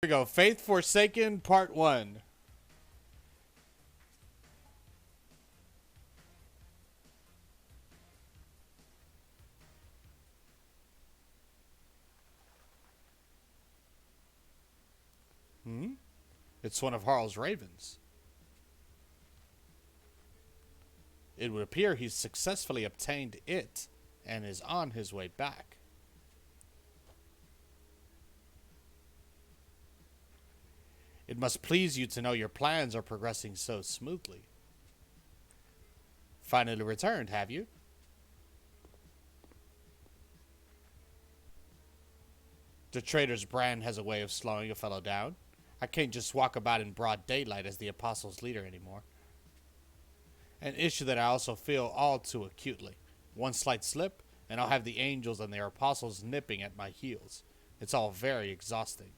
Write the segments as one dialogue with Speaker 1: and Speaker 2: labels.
Speaker 1: we go. Faith Forsaken, Part 1. It's one of Harl's ravens. It would appear he's successfully obtained it and is on his way back. It must please you to know your plans are progressing so smoothly. Finally returned, have you? The trader's brand has a way of slowing a fellow down. I can't just walk about in broad daylight as the Apostles' leader anymore. An issue that I also feel all too acutely. One slight slip, and I'll have the angels and their apostles nipping at my heels. It's all very exhausting.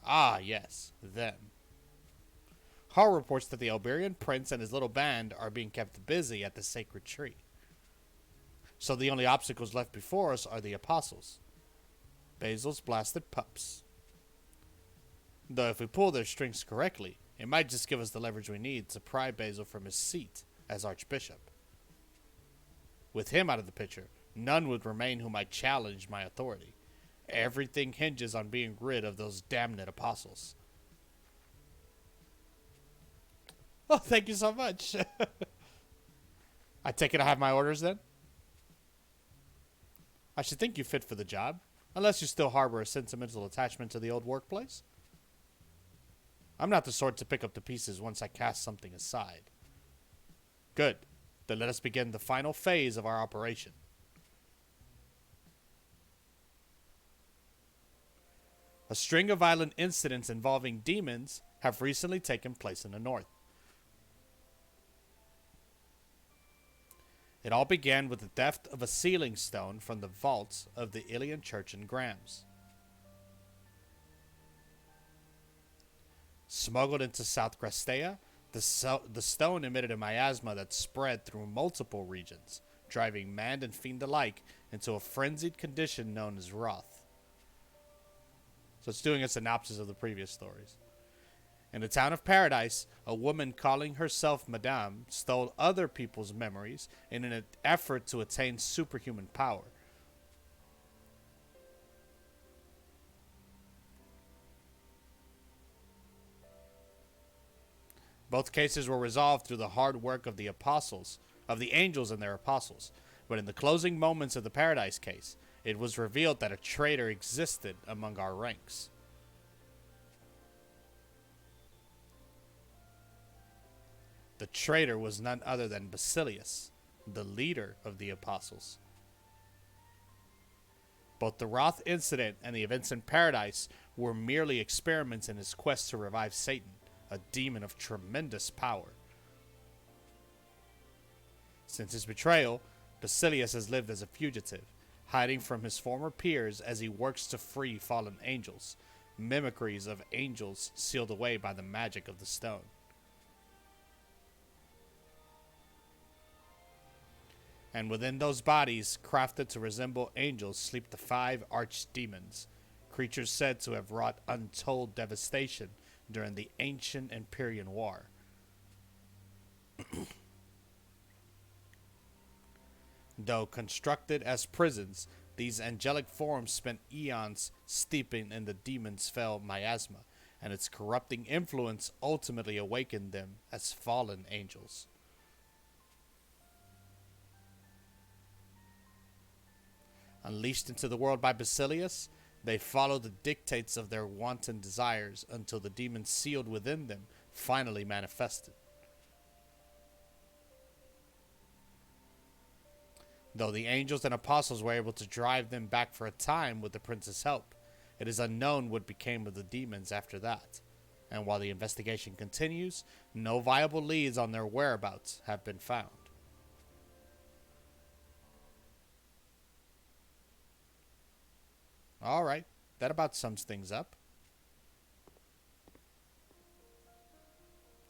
Speaker 1: Ah, yes, them. Har reports that the Iberian prince and his little band are being kept busy at the sacred tree. So the only obstacles left before us are the apostles. Basil's blasted pups. Though if we pull their strings correctly, it might just give us the leverage we need to pry Basil from his seat as Archbishop. With him out of the picture, none would remain who might challenge my authority. Everything hinges on being rid of those damned apostles. Oh, thank you so much. I take it I have my orders then? I should think you fit for the job, unless you still harbor a sentimental attachment to the old workplace. I'm not the sort to pick up the pieces once I cast something aside. Good. Then let us begin the final phase of our operation. A string of violent incidents involving demons have recently taken place in the north. It all began with the theft of a sealing stone from the vaults of the Ilian Church in Grams. Smuggled into South Crestea, the stone emitted a miasma that spread through multiple regions, driving man and fiend alike into a frenzied condition known as wrath. So it's doing a synopsis of the previous stories. In the town of Paradise, a woman calling herself Madame stole other people's memories in an effort to attain superhuman power. Both cases were resolved through the hard work of the apostles, of the angels and their apostles. But in the closing moments of the Paradise case, it was revealed that a traitor existed among our ranks. The traitor was none other than Basilius, the leader of the apostles. Both the Wrath incident and the events in Paradise were merely experiments in his quest to revive Satan, a demon of tremendous power. Since his betrayal, Basilius has lived as a fugitive, hiding from his former peers as he works to free fallen angels, mimicries of angels sealed away by the magic of the stone. And within those bodies, crafted to resemble angels, sleep the 5 archdemons, creatures said to have wrought untold devastation during the ancient Empyrean War. Though constructed as prisons, these angelic forms spent eons steeping in the demon's fell miasma, and its corrupting influence ultimately awakened them as fallen angels. Unleashed into the world by Basilius, they follow the dictates of their wanton desires until the demons sealed within them finally manifested. Though the angels and apostles were able to drive them back for a time with the prince's help, it is unknown what became of the demons after that. And while the investigation continues, no viable leads on their whereabouts have been found. Alright, that about sums things up.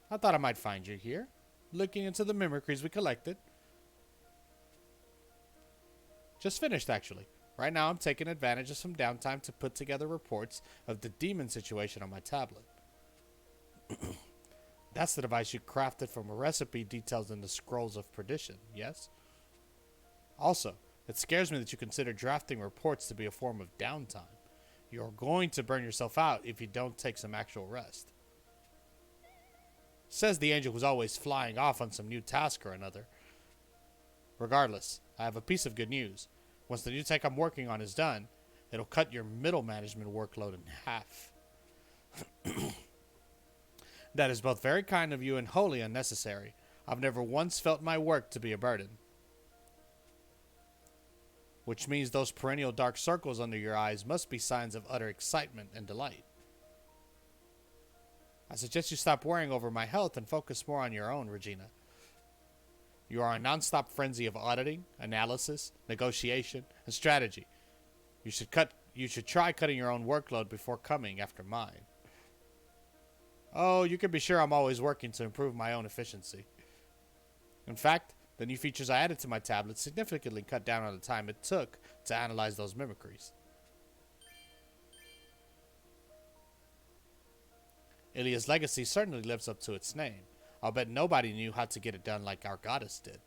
Speaker 1: I thought I might find you here, looking into the mimicries we collected. Just finished, actually. Right now, I'm taking advantage of some downtime to put together reports of the demon situation on my tablet. That's the device you crafted from a recipe detailed in the Scrolls of Perdition, yes? Also, it scares me that you consider drafting reports to be a form of downtime. You're going to burn yourself out if you don't take some actual rest. Says the angel was always flying off on some new task or another. Regardless, I have a piece of good news. Once the new tech I'm working on is done, it'll cut your middle management workload in half. That is both very kind of you and wholly unnecessary. I've never once felt my work to be a burden. Which means those perennial dark circles under your eyes must be signs of utter excitement and delight. I suggest you stop worrying over my health and focus more on your own, Regina. You are a non-stop frenzy of auditing, analysis, negotiation, and strategy. You should try cutting your own workload before coming after mine. Oh, you can be sure I'm always working to improve my own efficiency. In fact, the new features I added to my tablet significantly cut down on the time it took to analyze those mimicries. Ilia's legacy certainly lives up to its name. I'll bet nobody knew how to get it done like our goddess did.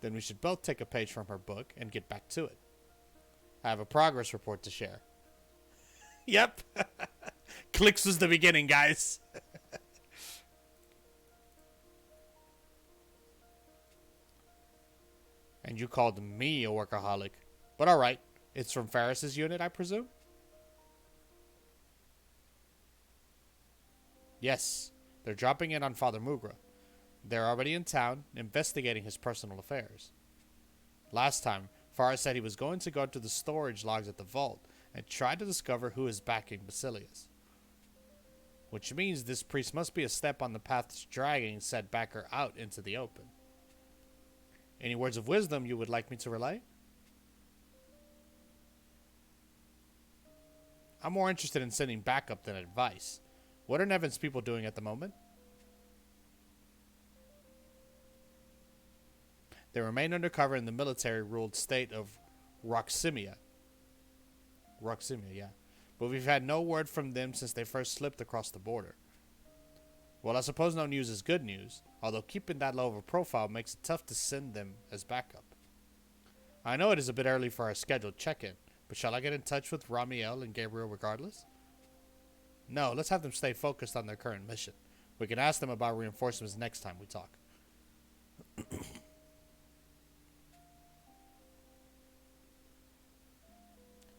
Speaker 1: Then we should both take a page from her book and get back to it. I have a progress report to share. Yep. Clicks was the beginning, guys. And you called me a workaholic. But alright, it's from Ferris's unit, I presume? Yes, they're dropping in on Father Mugra. They're already in town, investigating his personal affairs. Last time, Farah said he was going to go to the storage logs at the vault and try to discover who is backing Basilius. Which means this priest must be a step on the path to dragging said backer out into the open. Any words of wisdom you would like me to relay? I'm more interested in sending backup than advice. What are Nevin's people doing at the moment? They remain undercover in the military-ruled state of Roximia. Yeah. But we've had no word from them since they first slipped across the border. Well, I suppose no news is good news, although keeping that low of a profile makes it tough to send them as backup. I know it is a bit early for our scheduled check-in, but shall I get in touch with Ramiel and Gabriel regardless? No, let's have them stay focused on their current mission. We can ask them about reinforcements next time we talk.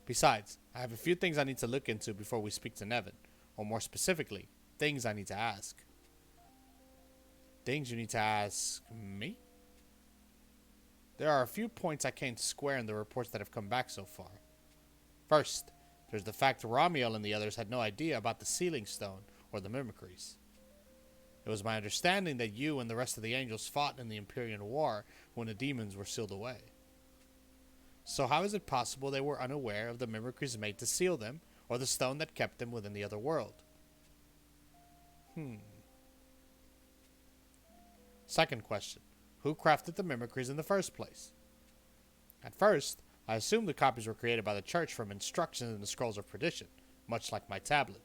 Speaker 1: Besides, I have a few things I need to look into before we speak to Nevin, or more specifically, things I need to ask. Things you need to ask me? There are a few points I can't square in the reports that have come back so far. First, there's the fact Ramiel and the others had no idea about the sealing stone or the mimicries. It was my understanding that you and the rest of the angels fought in the Imperial War when the demons were sealed away. So how is it possible they were unaware of the mimicries made to seal them, or the stone that kept them within the other world? Second question. Who crafted the mimicries in the first place? At first, I assumed the copies were created by the church from instructions in the Scrolls of Perdition, much like my tablet.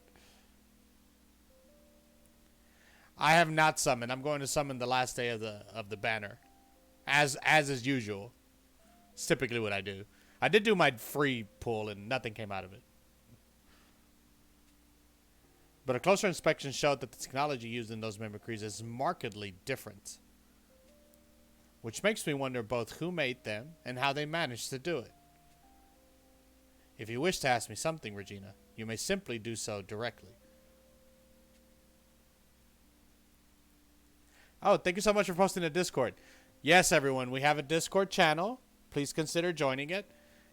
Speaker 1: I have not summoned. I'm going to summon the last day of the banner. As is usual. It's typically what I do. I did do my free pull and nothing came out of it. But a closer inspection showed that the technology used in those mimicries is markedly different. Which makes me wonder both who made them and how they managed to do it. If you wish to ask me something, Regina, you may simply do so directly. Oh, thank you so much for posting the Discord. Yes, everyone, we have a Discord channel. Please consider joining it.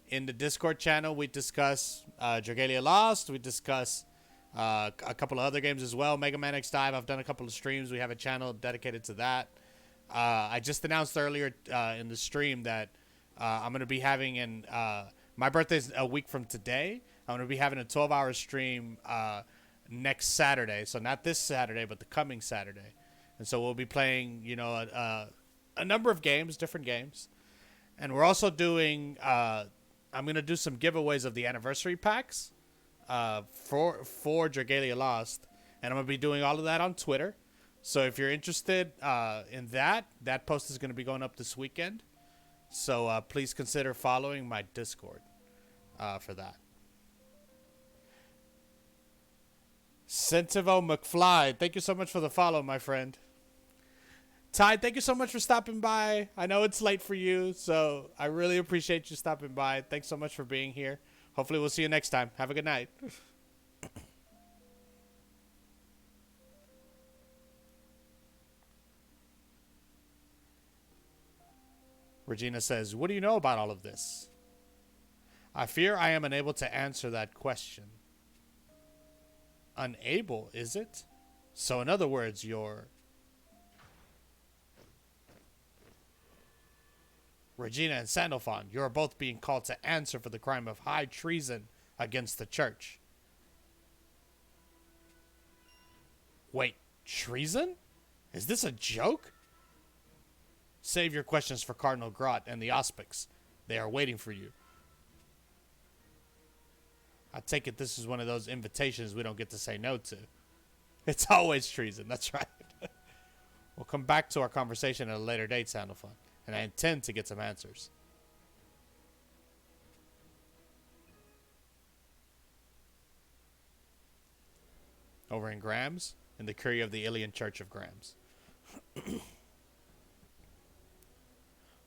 Speaker 1: In the Discord channel, we discuss Dragalia Lost. We discuss a couple of other games as well. Mega Man X Dive. I've done a couple of streams. We have a channel dedicated to that. I just announced earlier in the stream that I'm going to be having my birthday's a week from today. I'm going to be having a 12-hour stream next Saturday. So not this Saturday, but the coming Saturday. And so we'll be playing, a number of games, different games. And we're also doing, I'm going to do some giveaways of the anniversary packs for Dragalia Lost. And I'm going to be doing all of that on Twitter. So if you're interested in that post is going to be going up this weekend. So please consider following my Discord for that. Sentivo McFly, thank you so much for the follow, my friend. Ty, thank you so much for stopping by. I know it's late for you, so I really appreciate you stopping by. Thanks so much for being here. Hopefully we'll see you next time. Have a good night. Regina says, what do you know about all of this? I fear I am unable to answer that question. Unable, is it? So in other words, you're... Regina and Sandalphon, you are both being called to answer for the crime of high treason against the church. Wait, treason? Is this a joke? Save your questions for Cardinal Grot and the Auspics. They are waiting for you. I take it this is one of those invitations we don't get to say no to. It's always treason, that's right. We'll come back to our conversation at a later date, Sandalphon. And I intend to get some answers. Over in Grams, in the Curie of the Ilian Church of Grams.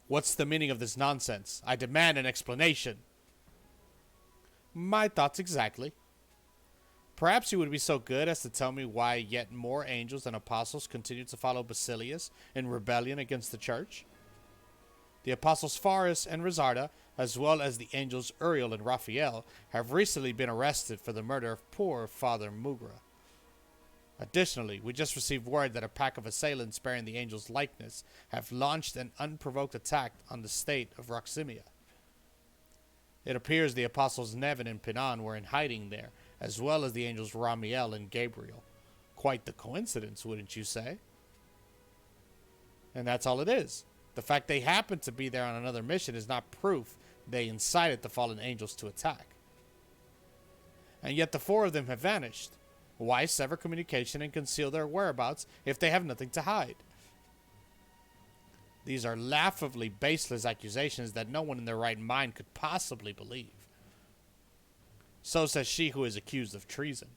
Speaker 1: What's the meaning of this nonsense? I demand an explanation. My thoughts exactly. Perhaps you would be so good as to tell me why yet more angels and apostles continue to follow Basilius in rebellion against the church? The apostles Faris and Rizarda, as well as the angels Uriel and Raphael, have recently been arrested for the murder of poor Father Mugra. Additionally, we just received word that a pack of assailants bearing the angel's likeness have launched an unprovoked attack on the state of Roximia. It appears the apostles Nevin and Pinan were in hiding there, as well as the angels Ramiel and Gabriel. Quite the coincidence, wouldn't you say? And that's all it is. The fact they happened to be there on another mission is not proof they incited the fallen angels to attack. And yet the four of them have vanished. Why sever communication and conceal their whereabouts if they have nothing to hide? These are laughably baseless accusations that no one in their right mind could possibly believe. So says she who is accused of treason.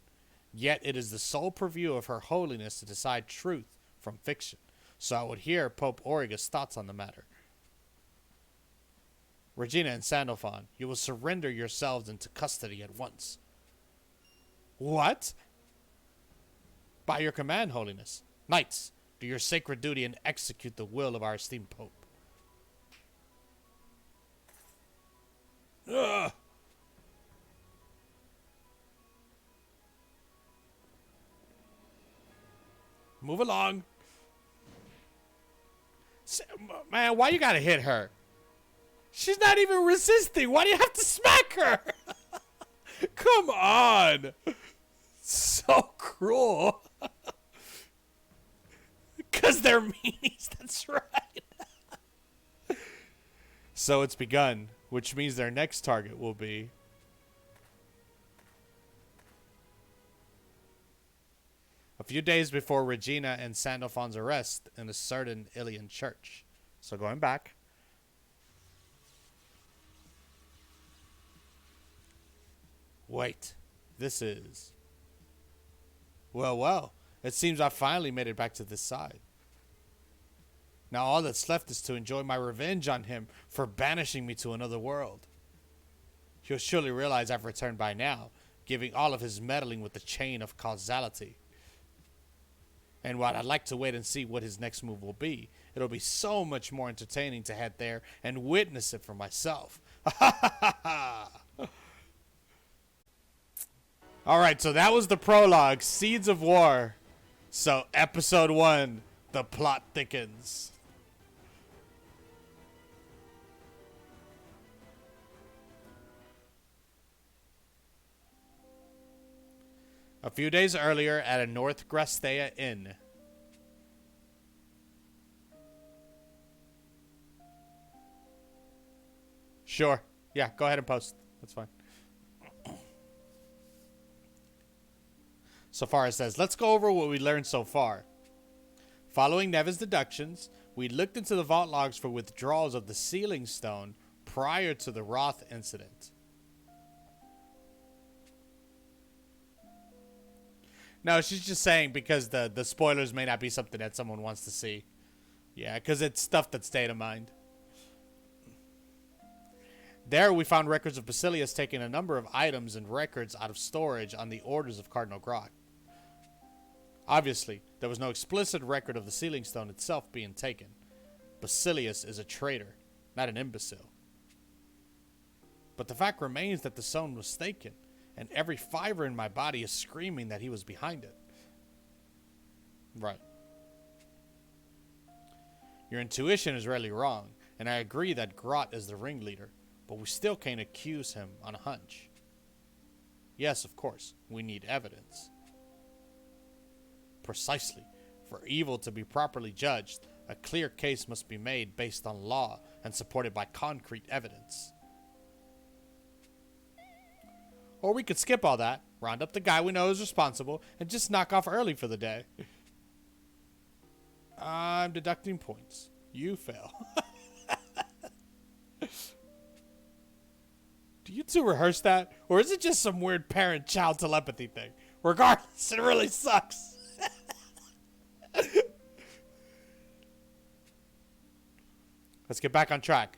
Speaker 1: Yet it is the sole purview of her holiness to decide truth from fiction. So I would hear Pope Origus' thoughts on the matter. Regina and Sandalphon, you will surrender yourselves into custody at once. What? By your command, Holiness. Knights, do your sacred duty and execute the will of our esteemed Pope. Ugh. Move along. Man, why you gotta hit her? She's not even resisting. Why do you have to smack her? Come on. So cruel. Because they're meanies, that's right. So it's begun, which means their next target will be... a few days before Regina and Sandalphon's arrest in a certain Ilian church. So going back. Wait, this is... Well, it seems I finally made it back to this side. Now all that's left is to enjoy my revenge on him for banishing me to another world. He'll surely realize I've returned by now, giving all of his meddling with the chain of causality. And while I'd like to wait and see what his next move will be, it'll be so much more entertaining to head there and witness it for myself. Alright, so that was the prologue, Seeds of War. So, episode 1, the plot thickens. A few days earlier at a North Grastea inn. Sure. Yeah, go ahead and post. That's fine. So far it says, let's go over what we learned so far. Following Nevin's deductions, we looked into the vault logs for withdrawals of the sealing stone prior to the Roth incident. No, she's just saying because the spoilers may not be something that someone wants to see. Yeah, because it's stuff that's data mined. There we found records of Basilius taking a number of items and records out of storage on the orders of Cardinal Grot. Obviously, there was no explicit record of the sealing stone itself being taken. Basilius is a traitor, not an imbecile. But the fact remains that the stone was taken, and every fiber in my body is screaming that he was behind it. Right. Your intuition is rarely wrong, and I agree that Grot is the ringleader, but we still can't accuse him on a hunch. Yes, of course, we need evidence. Precisely. For evil to be properly judged, a clear case must be made based on law and supported by concrete evidence. Or we could skip all that, round up the guy we know is responsible, and just knock off early for the day. I'm deducting points. You fail. Do you two rehearse that? Or is it just some weird parent-child telepathy thing? Regardless, it really sucks. Let's get back on track.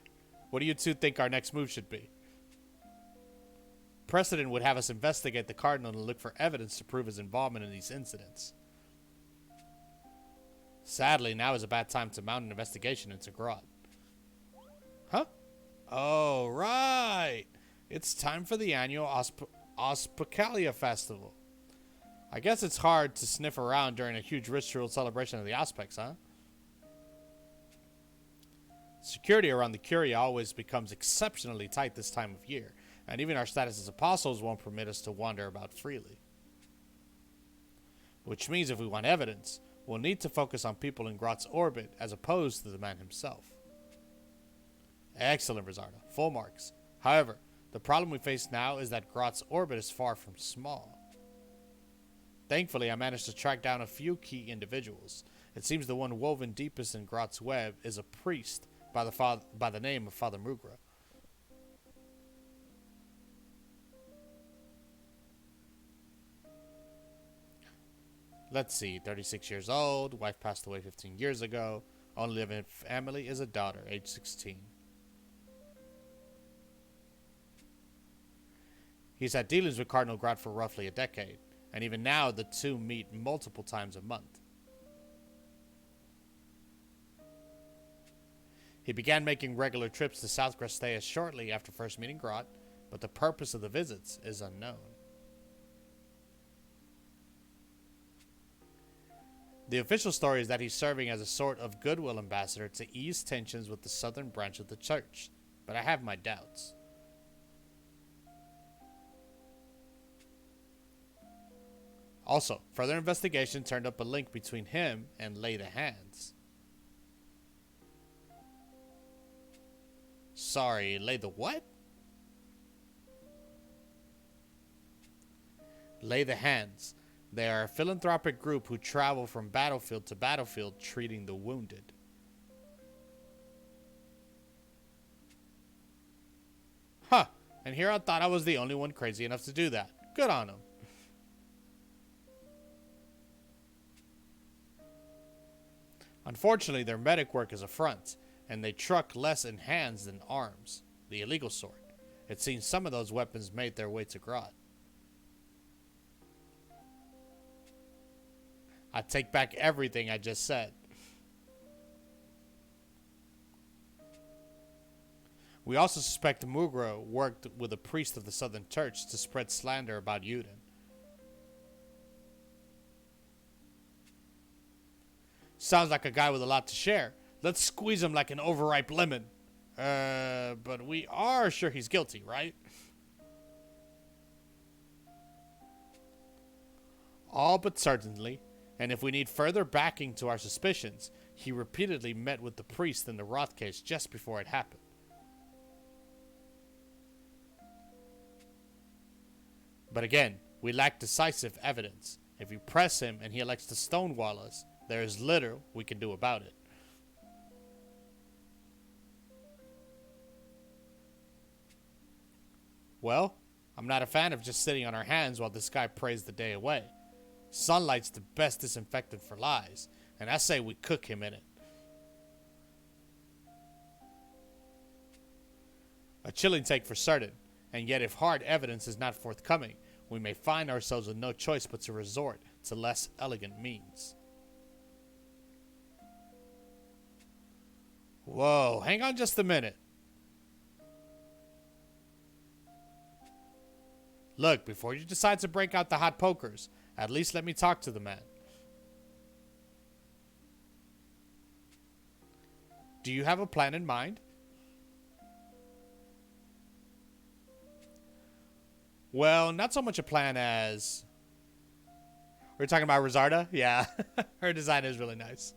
Speaker 1: What do you two think our next move should be? Precedent would have us investigate the Cardinal and look for evidence to prove his involvement in these incidents. Sadly, now is a bad time to mount an investigation into Grot. Huh? Oh, right. It's time for the annual Auspicalia Festival. I guess it's hard to sniff around during a huge ritual celebration of the Aspects, huh? Security around the Curia always becomes exceptionally tight this time of year, and even our status as apostles won't permit us to wander about freely. Which means if we want evidence, we'll need to focus on people in Grot's orbit as opposed to the man himself. Excellent, Rosarda. Full marks. However, the problem we face now is that Grot's orbit is far from small. Thankfully, I managed to track down a few key individuals. It seems the one woven deepest in Grot's web is a priest by the name of Father Mugra. Let's see, 36 years old, wife passed away 15 years ago, only living family is a daughter, age 16. He's had dealings with Cardinal Grot for roughly a decade, and even now the two meet multiple times a month. He began making regular trips to South Grestea shortly after first meeting Grot, but the purpose of the visits is unknown. The official story is that he's serving as a sort of goodwill ambassador to ease tensions with the southern branch of the church, but I have my doubts. Also, further investigation turned up a link between him and Lay the Hands. Sorry, Lay the what? Lay the Hands. They are a philanthropic group who travel from battlefield to battlefield treating the wounded. Huh, and here I thought I was the only one crazy enough to do that. Good on them. Unfortunately, their medic work is a front, and they truck less in hands than arms, the illegal sort. It seems some of those weapons made their way to Grot. I take back everything I just said. We also suspect Mugra worked with a priest of the Southern Church to spread slander about Yuden. Sounds like a guy with a lot to share. Let's squeeze him like an overripe lemon. But we are sure he's guilty, right? All but certainly. And if we need further backing to our suspicions, he repeatedly met with the priest in the Roth case just before it happened. But again, we lack decisive evidence. If we press him and he elects to stonewall us, there is little we can do about it. Well, I'm not a fan of just sitting on our hands while this guy prays the day away. Sunlight's the best disinfectant for lies, and I say we cook him in it. A chilling take for certain, and yet if hard evidence is not forthcoming, we may find ourselves with no choice but to resort to less elegant means. Whoa, hang on just a minute. Look, before you decide to break out the hot pokers, at least let me talk to the man. Do you have a plan in mind? Well, not so much a plan as... We're talking about Rosarda? Yeah, her design is really nice.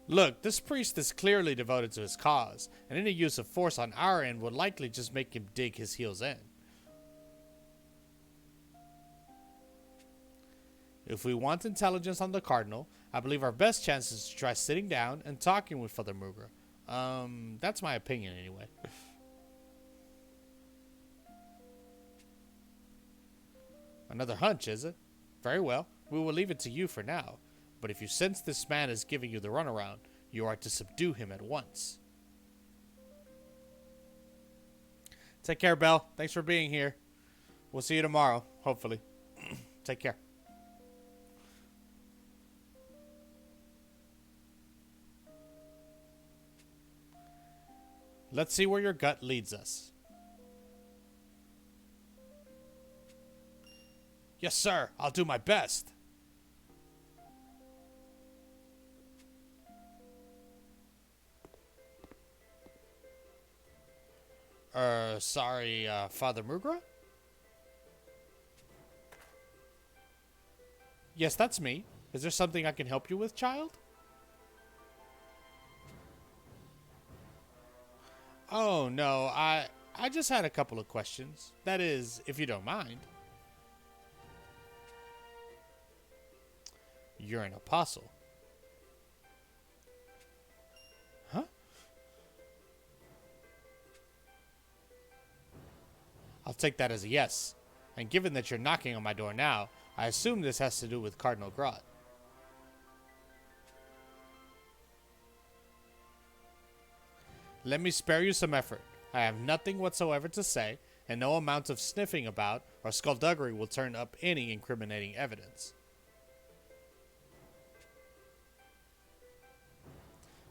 Speaker 1: Look, this priest is clearly devoted to his cause, and any use of force on our end would likely just make him dig his heels in. If we want intelligence on the Cardinal, I believe our best chance is to try sitting down and talking with Father Mugra. That's my opinion anyway. Another hunch, is it? Very well, we will leave it to you for now. But if you sense this man is giving you the runaround, you are to subdue him at once. Take care, Belle. Thanks for being here. We'll see you tomorrow, hopefully. Take care. Let's see where your gut leads us. Yes, sir. I'll do my best. Sorry, Father Mugra? Yes, that's me. Is there something I can help you with, child? Oh, no, I just had a couple of questions. That is, if you don't mind. You're an apostle. Huh? I'll take that as a yes. And given that you're knocking on my door now, I assume this has to do with Cardinal Grot. Let me spare you some effort. I have nothing whatsoever to say, and no amount of sniffing about or skullduggery will turn up any incriminating evidence.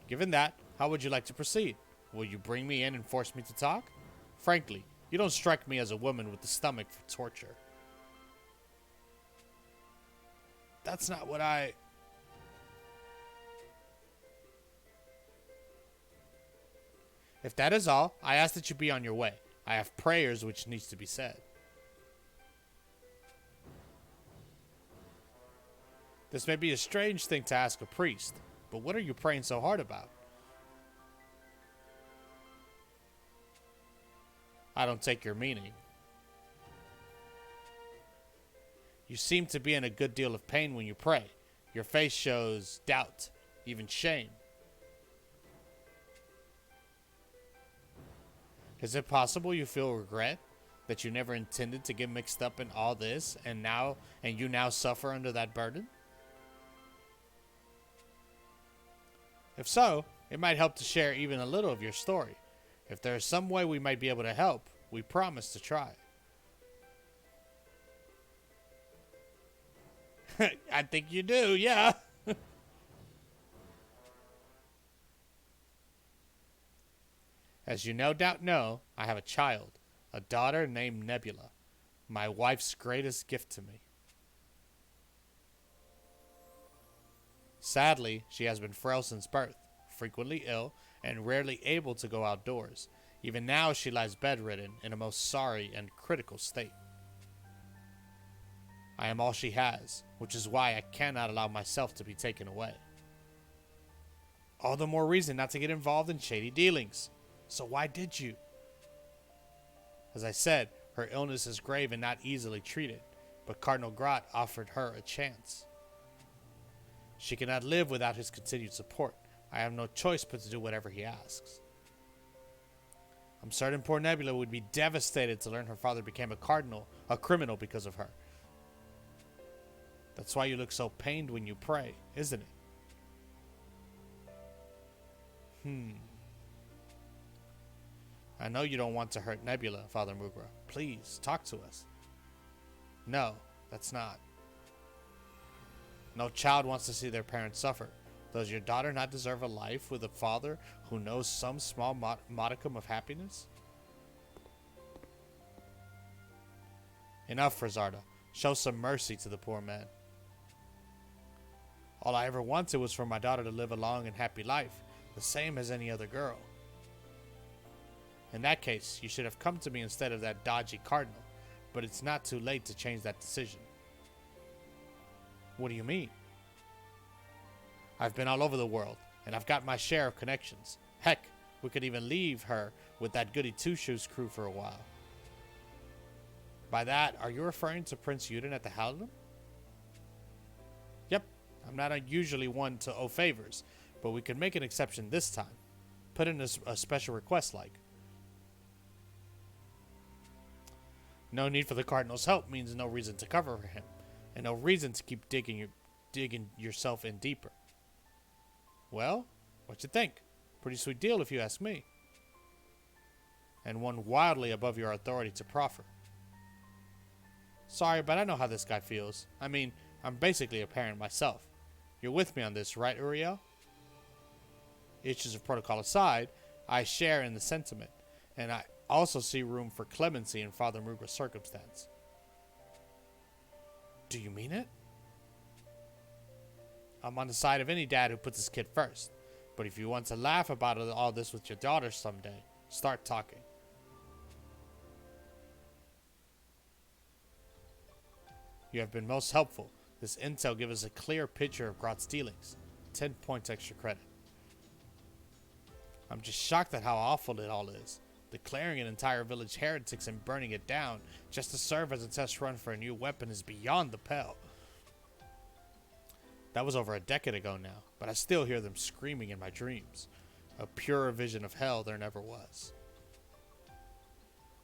Speaker 1: Given that, how would you like to proceed? Will you bring me in and force me to talk? Frankly, you don't strike me as a woman with the stomach for torture. That's not what I... If that is all, I ask that you be on your way. I have prayers which needs to be said. This may be a strange thing to ask a priest, but what are you praying so hard about? I don't take your meaning. You seem to be in a good deal of pain when you pray. Your face shows doubt, even shame. Is it possible you feel regret that you never intended to get mixed up in all this and you now suffer under that burden? If so, it might help to share even a little of your story. If there is some way we might be able to help, we promise to try. I think you do, yeah. As you no doubt know, I have a child, a daughter named Nebula, my wife's greatest gift to me. Sadly, she has been frail since birth, frequently ill, and rarely able to go outdoors. Even now, she lies bedridden in a most sorry and critical state. I am all she has, which is why I cannot allow myself to be taken away. All the more reason not to get involved in shady dealings. So why did you? As I said, her illness is grave and not easily treated, but Cardinal Grot offered her a chance. She cannot live without his continued support. I have no choice but to do whatever he asks. I'm certain poor Nebula would be devastated to learn her father became a criminal because of her. That's why you look so pained when you pray, isn't it? I know you don't want to hurt Nebula, Father Mugra. Please, talk to us. No, that's not. No child wants to see their parents suffer. Does your daughter not deserve a life with a father who knows some small modicum of happiness? Enough, Frazarda. Show some mercy to the poor man. All I ever wanted was for my daughter to live a long and happy life, the same as any other girl. In that case, you should have come to me instead of that dodgy cardinal, but it's not too late to change that decision. What do you mean? I've been all over the world, and I've got my share of connections. Heck, we could even leave her with that goody two-shoes crew for a while. By that, are you referring to Prince Yuden at the Halidom? Yep, I'm not usually one to owe favors, but we could make an exception this time. Put in a special request like. No need for the Cardinal's help means no reason to cover for him, and no reason to keep digging yourself in deeper. Well, what you think? Pretty sweet deal if you ask me. And one wildly above your authority to proffer. Sorry, but I know how this guy feels. I mean, I'm basically a parent myself. You're with me on this, right, Uriel? Issues of protocol aside, I share in the sentiment, and I also see room for clemency in Father Mugra's circumstance. Do you mean it? I'm on the side of any dad who puts his kid first. But if you want to laugh about all this with your daughter someday, start talking. You have been most helpful. This intel gives us a clear picture of Grot's dealings. 10 points extra credit. I'm just shocked at how awful it all is. Declaring an entire village heretics and burning it down just to serve as a test run for a new weapon is beyond the pale. That was over a decade ago now, but I still hear them screaming in my dreams. A purer vision of hell there never was.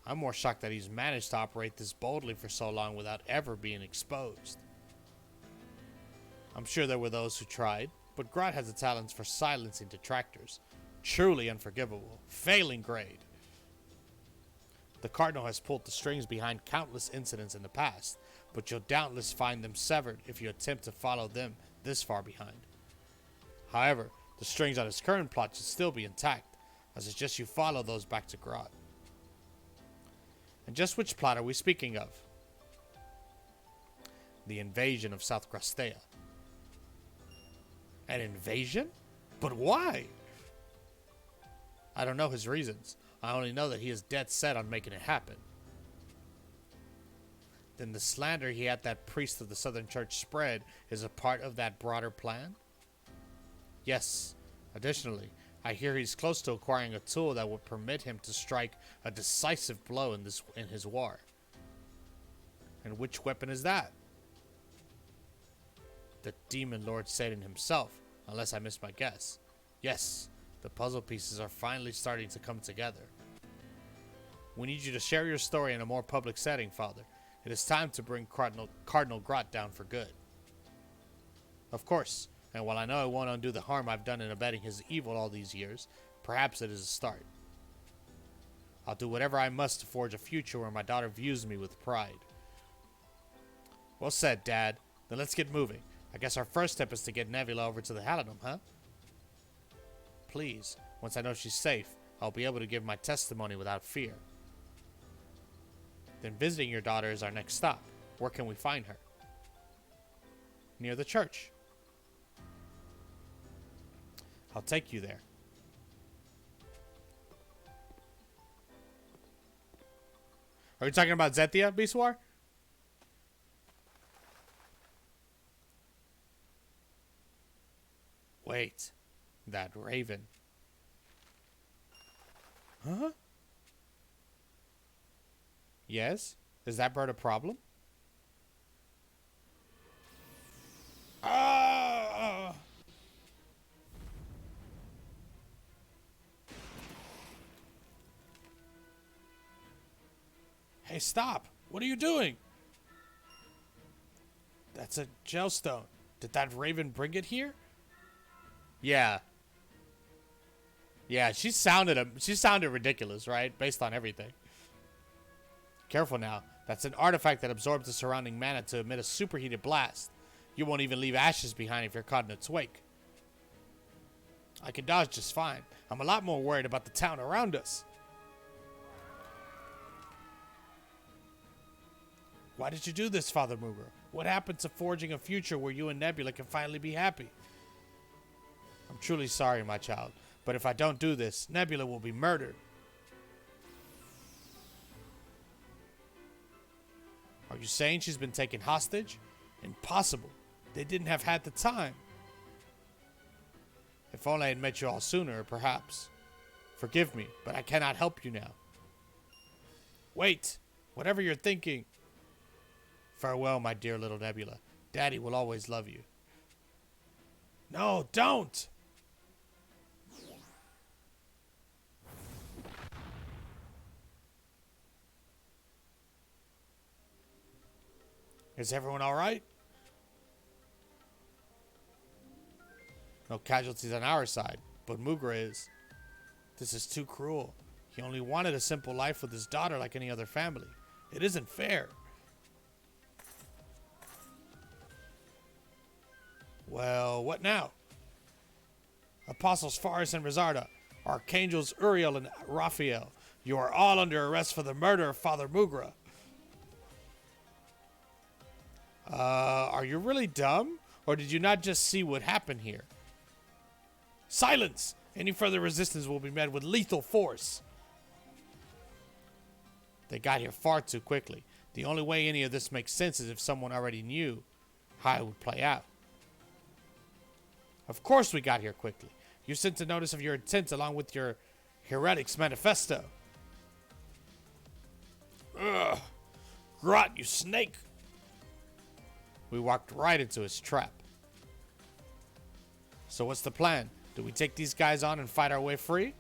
Speaker 1: I'm more shocked that he's managed to operate this boldly for so long without ever being exposed. I'm sure there were those who tried, but Grot has the talents for silencing detractors. Truly unforgivable. Failing grade. The Cardinal has pulled the strings behind countless incidents in the past, but you'll doubtless find them severed if you attempt to follow them this far behind. However, the strings on his current plot should still be intact, as it's just you follow those back to Grot. And just which plot are we speaking of? The invasion of South Grastea. An invasion? But why? I don't know his reasons. I only know that he is dead set on making it happen. Then the slander he had that priest of the Southern Church spread is a part of that broader plan? Yes. Additionally, I hear he's close to acquiring a tool that would permit him to strike a decisive blow in his war. And which weapon is that? The Demon Lord Satan himself, unless I missed my guess. Yes, the puzzle pieces are finally starting to come together. We need you to share your story in a more public setting, Father. It is time to bring Cardinal Grot down for good. Of course, and while I know it won't undo the harm I've done in abetting his evil all these years, perhaps it is a start. I'll do whatever I must to forge a future where my daughter views me with pride. Well said, Dad. Then let's get moving. I guess our first step is to get Nebula over to the Halidom, huh? Please, once I know she's safe, I'll be able to give my testimony without fear. Then visiting your daughter is our next stop. Where can we find her? Near the church. I'll take you there. Are you talking about Zethia, Biswar? Wait. That raven. Huh? Yes? Is that bird a problem? Ah! Hey, stop! What are you doing? That's a gemstone. Did that raven bring it here? Yeah. Yeah, she sounded ridiculous, right? Based on everything. Careful now. That's an artifact that absorbs the surrounding mana to emit a superheated blast. You won't even leave ashes behind if you're caught in its wake. I can dodge just fine. I'm a lot more worried about the town around us. Why did you do this, Father Mughal? What happened to forging a future where you and Nebula can finally be happy? I'm truly sorry, my child, but if I don't do this, Nebula will be murdered. Are you saying she's been taken hostage? Impossible. They didn't have had the time. If only I had met you all sooner, perhaps. Forgive me, but I cannot help you now. Wait, whatever you're thinking. Farewell, my dear little Nebula. Daddy will always love you. No, don't! Is everyone alright? No casualties on our side, but Mughal is. This is too cruel. He only wanted a simple life with his daughter like any other family. It isn't fair. Well, what now? Apostles Faris and Rizarda, Archangels Uriel and Raphael, you are all under arrest for the murder of Father Mughal. Are you really dumb? Or did you not just see what happened here? Silence! Any further resistance will be met with lethal force. They got here far too quickly. The only way any of this makes sense is if someone already knew how it would play out. Of course we got here quickly. You sent a notice of your intent along with your Heretics Manifesto. Ugh! Grot, you snake! We walked right into his trap. So what's the plan? Do we take these guys on and fight our way free?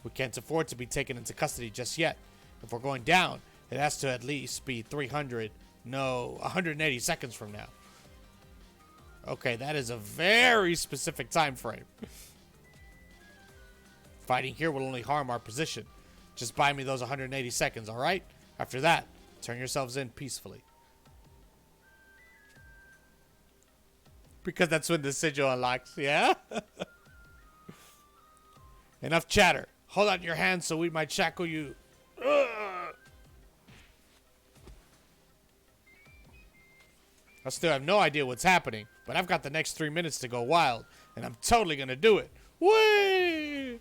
Speaker 1: We can't afford to be taken into custody just yet. If we're going down, it has to at least be 180 seconds from now. Okay, that is a very specific time frame. Fighting here will only harm our position. Just buy me those 180 seconds, alright? After that, turn yourselves in peacefully. Because that's when the sigil unlocks, yeah? Enough chatter. Hold out your hands so we might shackle you. Ugh. I still have no idea what's happening, but I've got the next 3 minutes to go wild, and I'm totally gonna do it. Whee!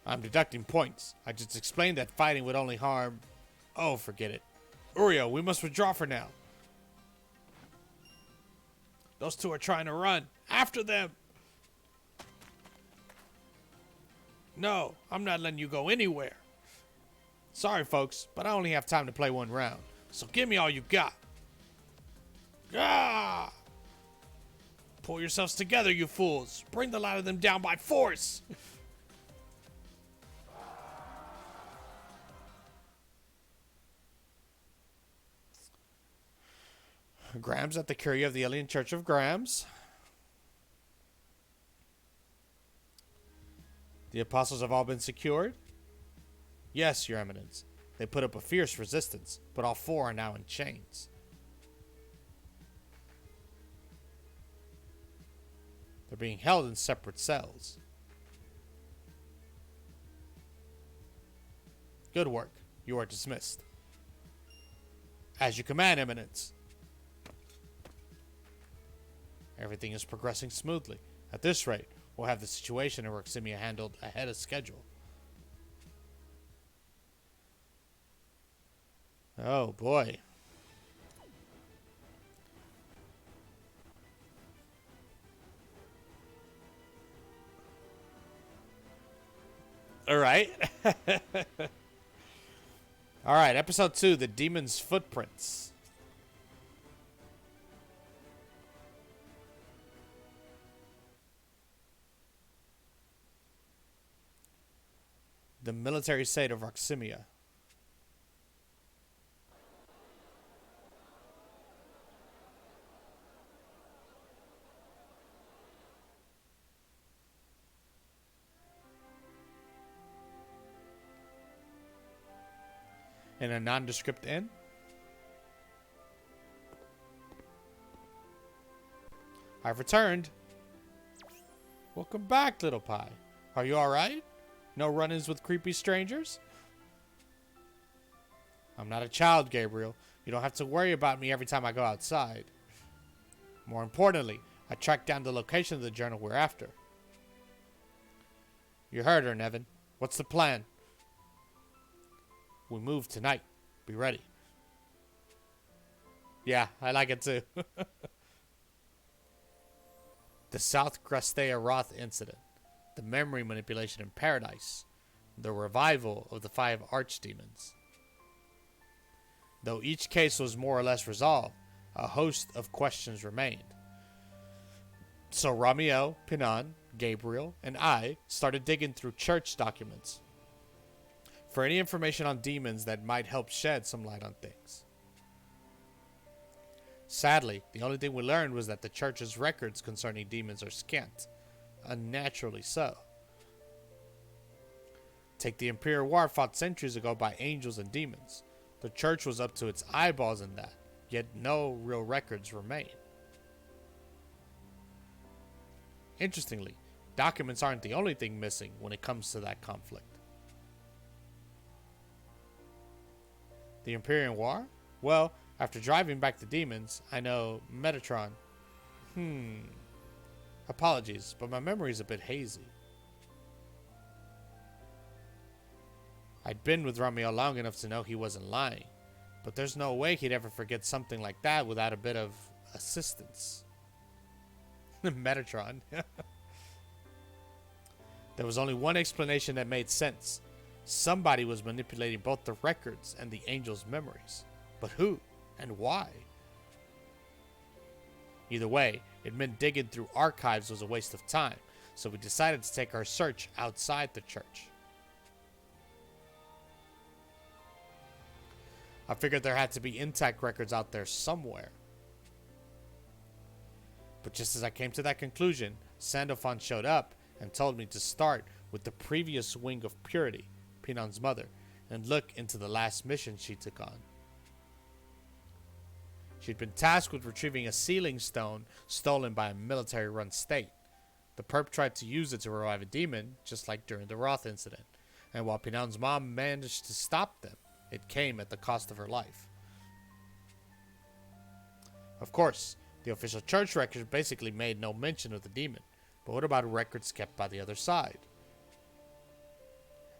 Speaker 1: I'm deducting points. I just explained that fighting would only harm... Oh, forget it. Uriel, we must withdraw for now. Those two are trying to run. After them! No, I'm not letting you go anywhere. Sorry, folks, but I only have time to play one round. So give me all you got. Ah! Pull yourselves together, you fools. Bring the lot of them down by force. Grams at the Curia of the Alien Church of Grams. The apostles have all been secured? Yes, Your Eminence. They put up a fierce resistance, but all four are now in chains. They're being held in separate cells. Good work. You are dismissed. As you command, Eminence. Everything is progressing smoothly. At this rate, we'll have the situation in Roximia handled ahead of schedule. Oh boy. All right. All right, episode 2, The Demon's Footprints. The military state of Roximia. In a nondescript inn? I've returned. Welcome back, little pie. Are you alright? No run-ins with creepy strangers? I'm not a child, Gabriel. You don't have to worry about me every time I go outside. More importantly, I tracked down the location of the journal we're after. You heard her, Nevin. What's the plan? We move tonight. Be ready. Yeah, I like it too. The South Grastea Roth incident. The memory manipulation in paradise. The revival of the 5 archdemons. Though each case was more or less resolved, a host of questions remained. So Ramiel, Pinan, Gabriel, and I started digging through church documents for any information on demons that might help shed some light on things. Sadly, the only thing we learned was that the church's records concerning demons are scant, unnaturally so. Take the Imperial War fought centuries ago by angels and demons. The church was up to its eyeballs in that, yet no real records remain. Interestingly, documents aren't the only thing missing when it comes to that conflict. The Imperial War? Well, after driving back the demons, I know Metatron. Apologies, but my memory's a bit hazy. I'd been with Ramiel long enough to know he wasn't lying, but there's no way he'd ever forget something like that without a bit of assistance. Metatron. There was only one explanation that made sense. Somebody was manipulating both the records and the angel's memories. But who and why? Either way, it meant digging through archives was a waste of time, so we decided to take our search outside the church. I figured there had to be intact records out there somewhere. But just as I came to that conclusion, Sandalphon showed up and told me to start with the previous wing of Purity, Pinon's mother, and look into the last mission she took on. She'd been tasked with retrieving a sealing stone stolen by a military-run state. The perp tried to use it to revive a demon, just like during the Roth incident, and while Pinon's mom managed to stop them, it came at the cost of her life. Of course, the official church records basically made no mention of the demon, but what about records kept by the other side?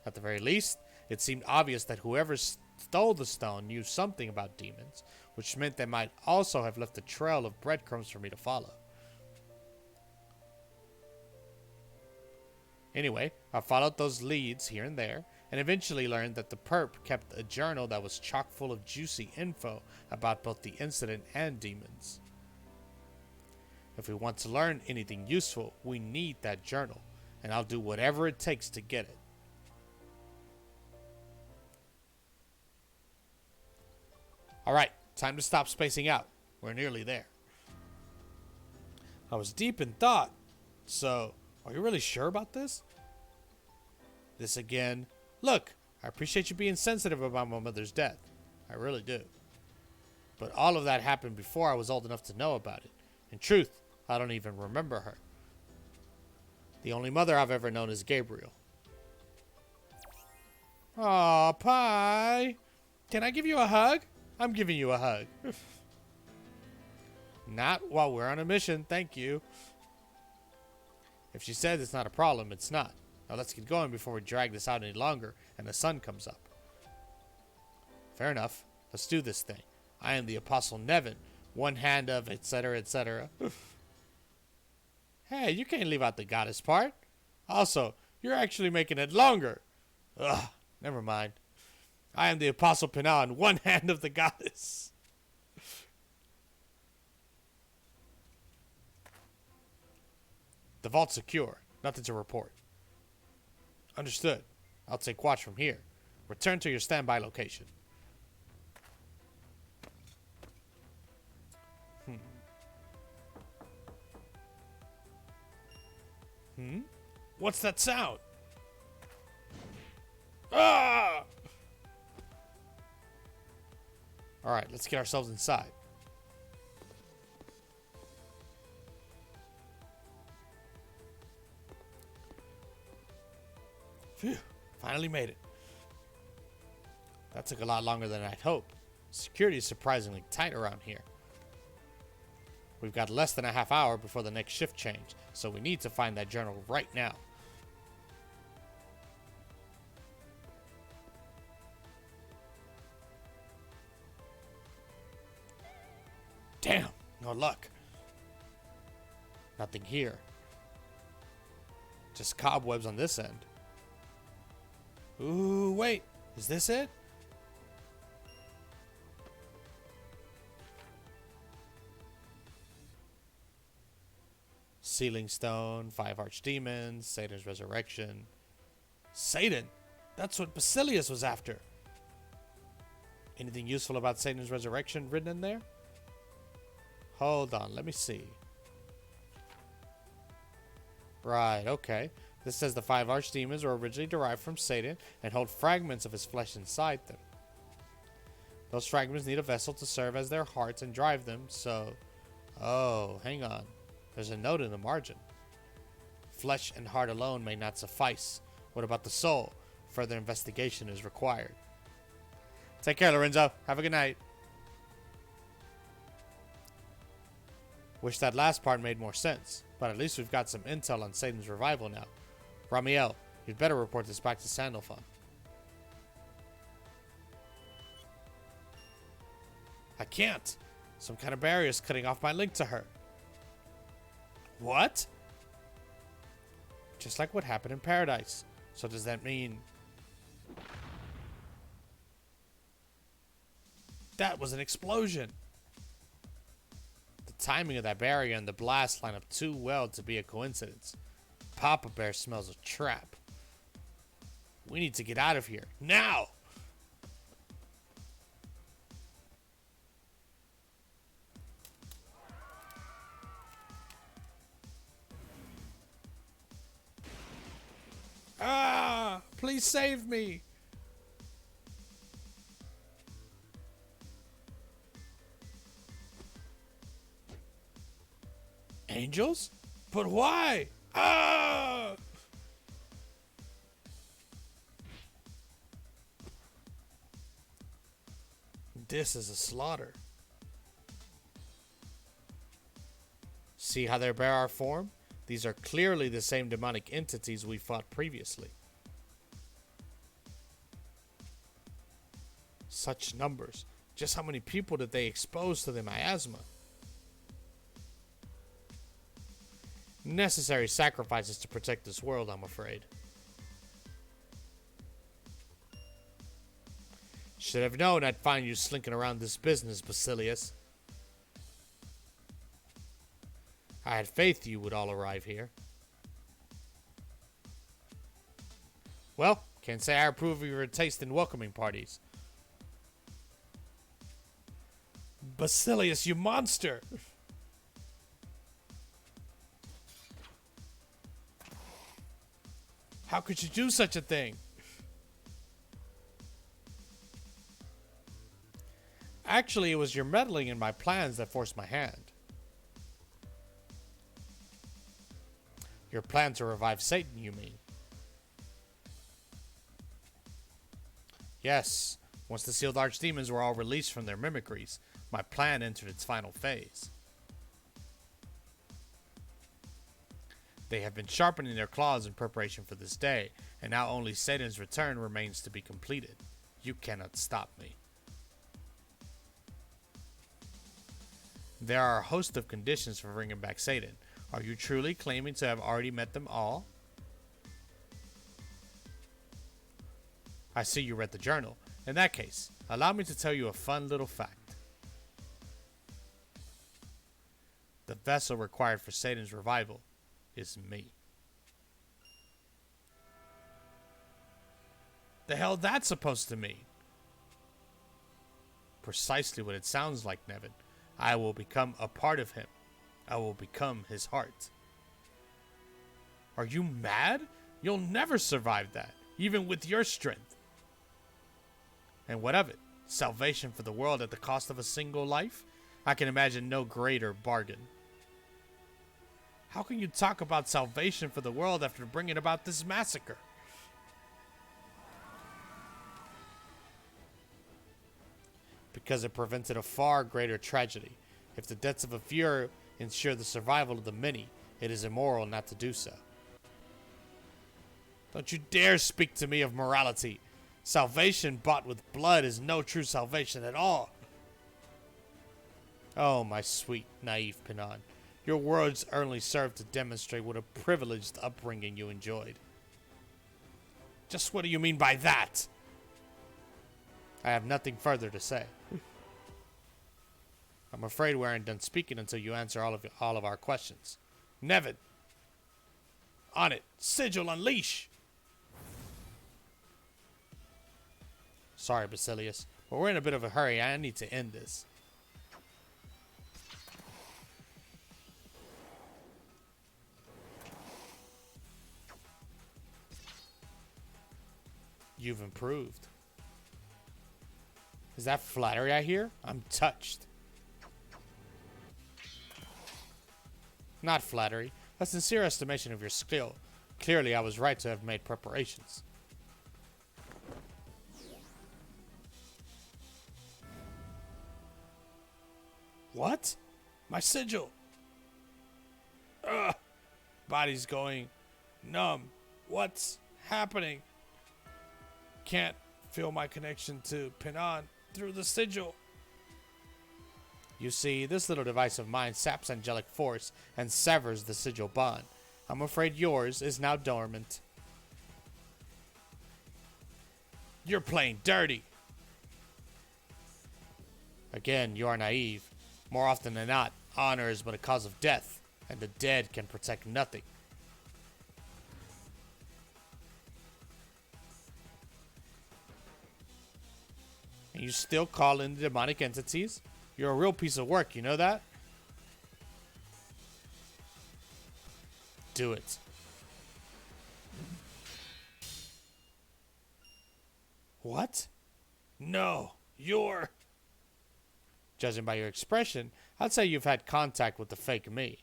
Speaker 1: At the very least, it seemed obvious that whoever stole the stone knew something about demons, which meant they might also have left a trail of breadcrumbs for me to follow. Anyway, I followed those leads here and there, and eventually learned that the perp kept a journal that was chock full of juicy info about both the incident and demons. If we want to learn anything useful, we need that journal, and I'll do whatever it takes to get it. Alright, time to stop spacing out. We're nearly there. I was deep in thought. So, are you really sure about this? This again. Look, I appreciate you being sensitive about my mother's death. I really do. But all of that happened before I was old enough to know about it. In truth, I don't even remember her. The only mother I've ever known is Gabriel. Aw, Pie. Can I give you a hug? I'm giving you a hug. Not while we're on a mission, thank you. If she says it's not a problem, it's not. Now let's get going before we drag this out any longer and the sun comes up. Fair enough. Let's do this thing. I am the Apostle Nevin, one hand of etc., etc. Hey, you can't leave out the goddess part. Also, you're actually making it longer. Ugh, never mind. I am the Apostle Pinan, one hand of the goddess. The vault's secure. Nothing to report. Understood. I'll take watch from here. Return to your standby location. What's that sound? Ah! Alright, let's get ourselves inside. Phew, finally made it. That took a lot longer than I'd hoped. Security is surprisingly tight around here. We've got less than a half hour before the next shift change, so we need to find that journal right now. Damn, no luck. Nothing here. Just cobwebs on this end. Ooh, wait. Is this it? Sealing Stone, 5 Archdemons, Satan's Resurrection. Satan! That's what Basilius was after. Anything useful about Satan's Resurrection written in there? Hold on, let me see. Right, okay. This says the 5 archdemons were originally derived from Satan and hold fragments of his flesh inside them. Those fragments need a vessel to serve as their hearts and drive them, so... Oh, hang on. There's a note in the margin. Flesh and heart alone may not suffice. What about the soul? Further investigation is required. Take care, Lorenzo. Have a good night. Wish that last part made more sense, but at least we've got some intel on Satan's revival now. Ramiel, you'd better report this back to Sandalphon. I can't. Some kind of barrier is cutting off my link to her. What? Just like what happened in Paradise. So does that mean... That was an explosion. The timing of that barrier and the blast line up too well to be a coincidence. Papa Bear smells a trap. We need to get out of here. Now! Ah! Please save me! Angels? But why? Ah! This is a slaughter. See how they bear our form? These are clearly the same demonic entities we fought previously. Such numbers. Just how many people did they expose to the miasma? Necessary sacrifices to protect this world, I'm afraid. Should have known I'd find you slinking around this business, Basilius. I had faith you would all arrive here. Well, can't say I approve of your taste in welcoming parties. Basilius, you monster! How could you do such a thing? Actually, it was your meddling in my plans that forced my hand. Your plan to revive Satan, you mean? Yes. Once the sealed archdemons were all released from their mimicries, my plan entered its final phase. They have been sharpening their claws in preparation for this day, and now only Satan's return remains to be completed. You cannot stop me. There are a host of conditions for bringing back Satan. Are you truly claiming to have already met them all? I see you read the journal. In that case, allow me to tell you a fun little fact. The vessel required for Satan's revival is me. The hell that's supposed to mean? Precisely what it sounds like, Nevin. I will become a part of him. I will become his heart. Are you mad? You'll never survive that, even with your strength. And what of it? Salvation for the world at the cost of a single life? I can imagine no greater bargain. How can you talk about salvation for the world after bringing about this massacre? Because it prevented a far greater tragedy. If the deaths of a few ensure the survival of the many, it is immoral not to do so. Don't you dare speak to me of morality. Salvation bought with blood is no true salvation at all. Oh, my sweet, naive Pinon. Your words only serve to demonstrate what a privileged upbringing you enjoyed. Just what do you mean by that? I have nothing further to say. I'm afraid we aren't done speaking until you answer all of our questions. Nevin! On it! Sigil, unleash! Sorry, Basilius, but we're in a bit of a hurry. I need to end this. You've improved. Is that flattery I hear? I'm touched. Not flattery. A sincere estimation of your skill. Clearly, I was right to have made preparations. What? My sigil! Ugh! Body's going numb. What's happening? Can't feel my connection to Pinon through the sigil. You see, this little device of mine saps angelic force and severs the sigil bond. I'm afraid yours is now dormant. You're playing dirty. Again, you are naive. More often than not, honor is but a cause of death, and the dead can protect nothing. And you still call in the demonic entities? You're a real piece of work, you know that? Do it. What? No, you're... Judging by your expression, I'd say you've had contact with the fake me.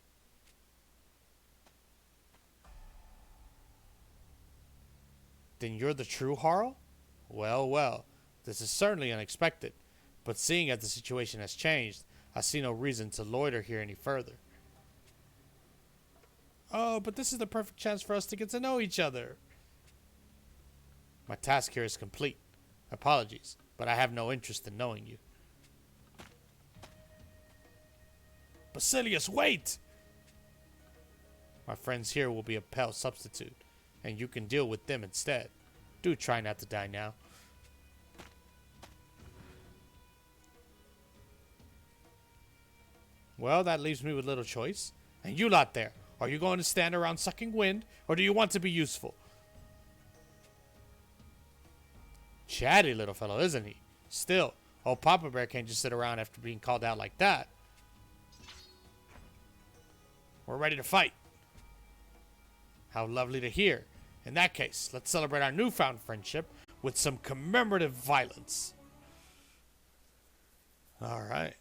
Speaker 1: Then you're the true Harl? Well, well, this is certainly unexpected, but seeing as the situation has changed, I see no reason to loiter here any further. Oh, but this is the perfect chance for us to get to know each other. My task here is complete. Apologies, but I have no interest in knowing you. Basilius, wait! My friends here will be a pale substitute, and you can deal with them instead. Do try not to die now. Well, that leaves me with little choice. And you lot there, are you going to stand around sucking wind, or do you want to be useful? Chatty little fellow, isn't he? Still, old Papa Bear can't just sit around after being called out like that. We're ready to fight. How lovely to hear. In that case, let's celebrate our newfound friendship with some commemorative violence. All right.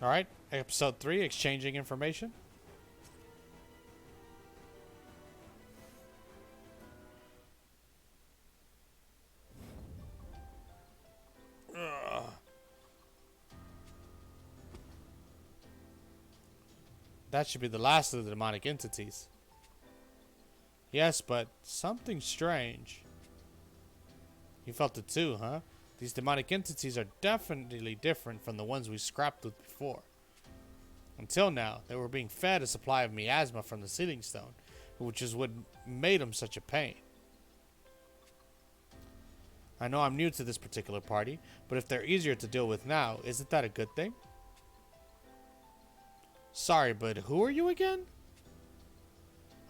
Speaker 1: All right, episode 3, exchanging information. Ugh. That should be the last of the demonic entities. Yes, but something strange. You felt it too, huh? These demonic entities are definitely different from the ones we scrapped with before. Until now, they were being fed a supply of miasma from the sealing stone, which is what made him such a pain. I know I'm new to this particular party, but if they're easier to deal with now, isn't that a good thing? Sorry, but who are you again?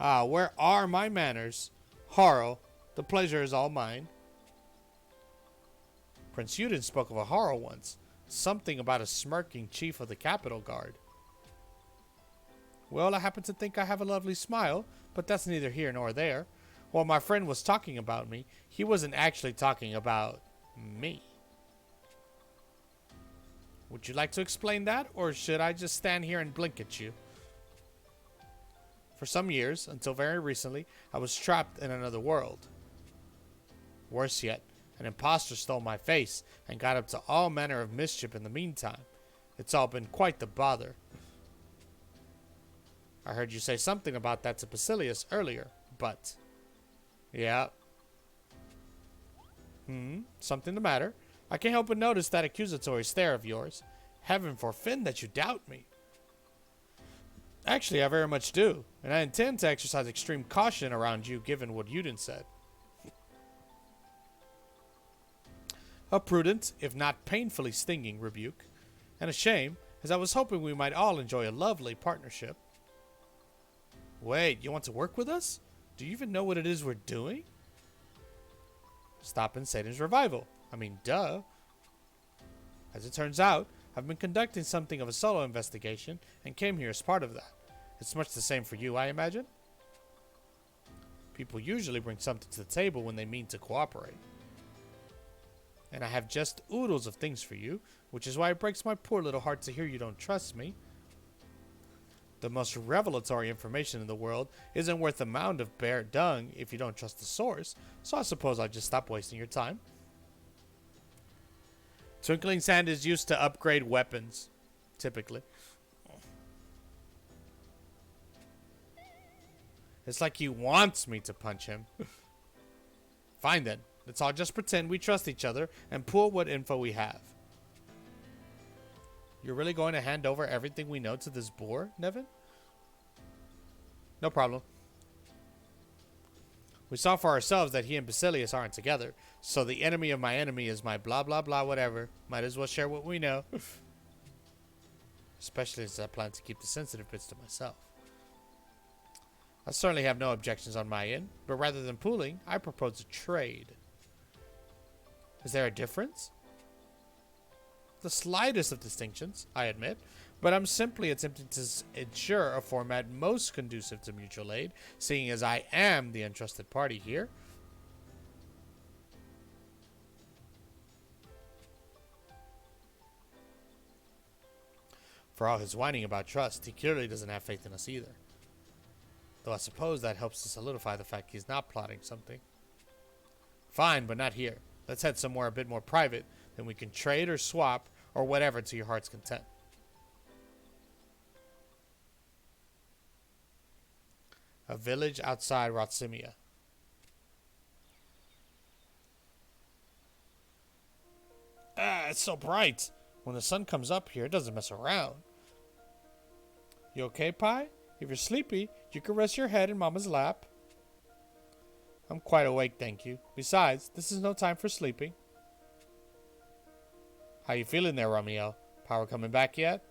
Speaker 1: Ah, where are my manners? Harl, the pleasure is all mine. Prince Yudin spoke of a Harl once. Something about a smirking chief of the Capital Guard. Well, I happen to think I have a lovely smile, but that's neither here nor there. While my friend was talking about me, he wasn't actually talking about me. Would you like to explain that, or should I just stand here and blink at you? For some years, until very recently, I was trapped in another world. Worse yet, an imposter stole my face and got up to all manner of mischief in the meantime. It's all been quite the bother. I heard you say something about that to Basilius earlier, but... Yeah. Something the matter? I can't help but notice that accusatory stare of yours. Heaven forfend that you doubt me. Actually, I very much do, and I intend to exercise extreme caution around you given what Yudin said. A prudent, if not painfully stinging, rebuke, and a shame, as I was hoping we might all enjoy a lovely partnership. Wait, you want to work with us? Do you even know what it is we're doing? Stopping Satan's revival. I mean, duh. As it turns out, I've been conducting something of a solo investigation and came here as part of that. It's much the same for you, I imagine? People usually bring something to the table when they mean to cooperate. And I have just oodles of things for you, which is why it breaks my poor little heart to hear you don't trust me. The most revelatory information in the world isn't worth a mound of bare dung if you don't trust the source, so I suppose I'll just stop wasting your time. Twinkling Sand is used to upgrade weapons, typically. It's like he wants me to punch him. Fine then, let's all just pretend we trust each other and pool what info we have. You're really going to hand over everything we know to this boor, Nevin? No problem. We saw for ourselves that he and Basilius aren't together, so the enemy of my enemy is my blah blah blah whatever. Might as well share what we know. Especially as I plan to keep the sensitive bits to myself. I certainly have no objections on my end, but rather than pooling, I propose a trade. Is there a difference? The slightest of distinctions, I admit, but I'm simply attempting to ensure a format most conducive to mutual aid, seeing as I am the entrusted party here. For all his whining about trust, he clearly doesn't have faith in us either. Though I suppose that helps to solidify the fact he's not plotting something. Fine, but not here. Let's head somewhere a bit more private, then we can trade or swap or whatever to your heart's content. A village outside Rotsimia. Ah, it's so bright. When the sun comes up here, it doesn't mess around. You okay, Pi? If you're sleepy, you can rest your head in Mama's lap. I'm quite awake, thank you. Besides, this is no time for sleeping. How you feeling there, Ramiel? Power coming back yet?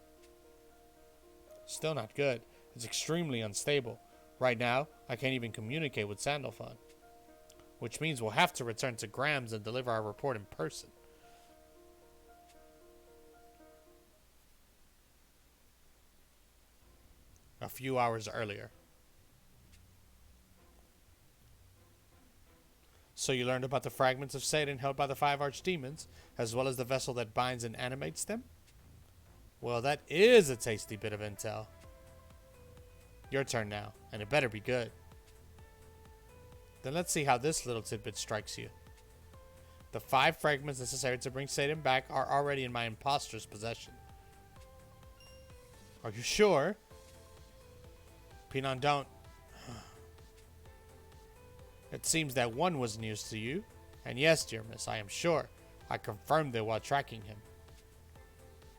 Speaker 1: Still not good. It's extremely unstable. Right now, I can't even communicate with Sandalphon. Which means we'll have to return to Graham's and deliver our report in person. A few hours earlier. So you learned about the fragments of Satan held by the 5 archdemons, as well as the vessel that binds and animates them? Well, that is a tasty bit of intel. Your turn now, and it better be good. Then let's see how this little tidbit strikes you. The 5 fragments necessary to bring Satan back are already in my imposter's possession. Are you sure? Pinon, don't. It seems that one was news to you. And yes, dear miss, I am sure. I confirmed it while tracking him.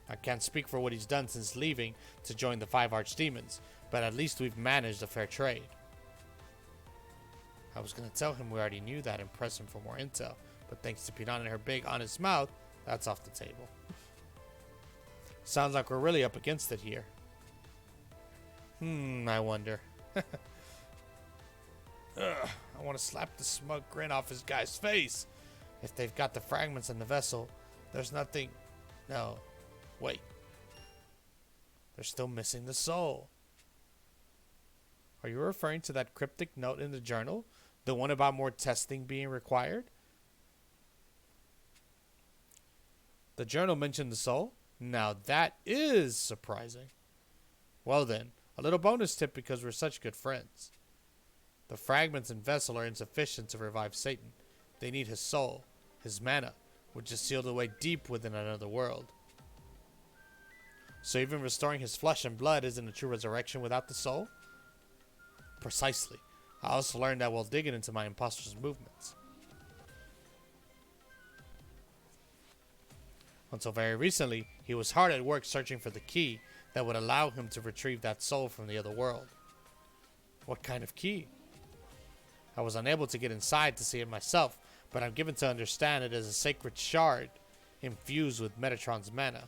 Speaker 1: I can't speak for what he's done since leaving to join the 5 archdemons, but at least we've managed a fair trade. I was gonna tell him we already knew that and press him for more intel, but thanks to Pinan and her big, honest mouth, that's off the table. Sounds like we're really up against it here. I wonder. Ugh, I want to slap the smug grin off his guy's face. If they've got the fragments in the vessel, there's nothing... No. Wait. They're still missing the soul. Are you referring to that cryptic note in the journal? The one about more testing being required? The journal mentioned the soul? Now that is surprising. Well then, a little bonus tip because we're such good friends. The fragments and vessel are insufficient to revive Satan. They need his soul, his mana, which is sealed away deep within another world. So even restoring his flesh and blood isn't a true resurrection without the soul? Precisely. I also learned that while digging into my imposter's movements. Until very recently, he was hard at work searching for the key that would allow him to retrieve that soul from the other world. What kind of key? I was unable to get inside to see it myself, but I'm given to understand it is a sacred shard infused with Metatron's mana.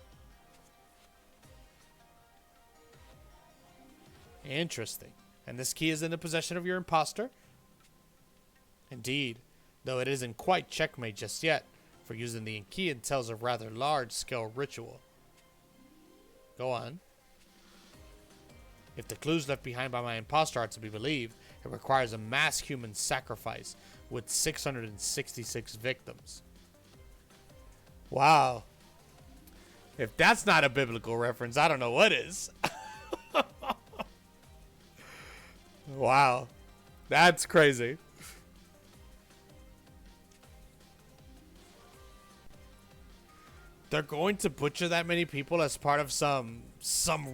Speaker 1: Interesting. And this key is in the possession of your imposter? Indeed, though it isn't quite checkmate just yet, for using the key entails a rather large-scale ritual. Go on. If the clues left behind by my imposter are to be believed, it requires a mass human sacrifice with 666 victims. Wow. If that's not a biblical reference, I don't know what is. Wow. That's crazy. They're going to butcher that many people as part of some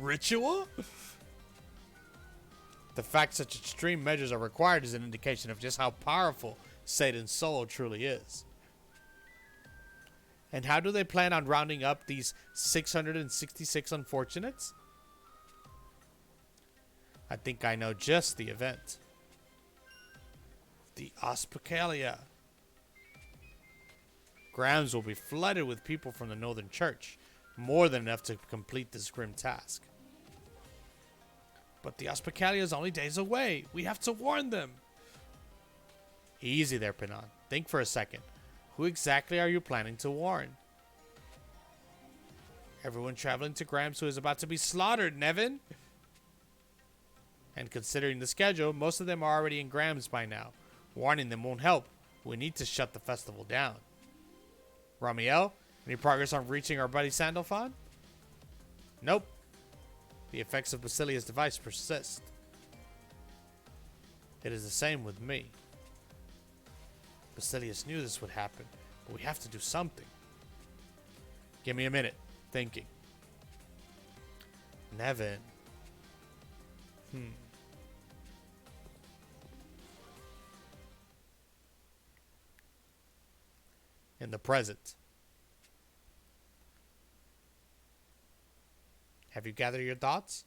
Speaker 1: ritual? The fact such extreme measures are required is an indication of just how powerful Satan's soul truly is. And how do they plan on rounding up these 666 unfortunates? I think I know just the event. The Hospitalia. Grams will be flooded with people from the Northern Church, more than enough to complete this grim task. But the Hospitalia is only days away. We have to warn them. Easy there, Pinan. Think for a second. Who exactly are you planning to warn? Everyone traveling to Grams who is about to be slaughtered, Nevin. And considering the schedule, most of them are already in Grams by now. Warning them won't help. We need to shut the festival down. Ramiel, any progress on reaching our buddy Sandalphon? Nope. The effects of Basilia's device persist. It is the same with me. Basilius knew this would happen, but we have to do something. Give me a minute. Thinking. Nevin. In the present. Have you gathered your thoughts?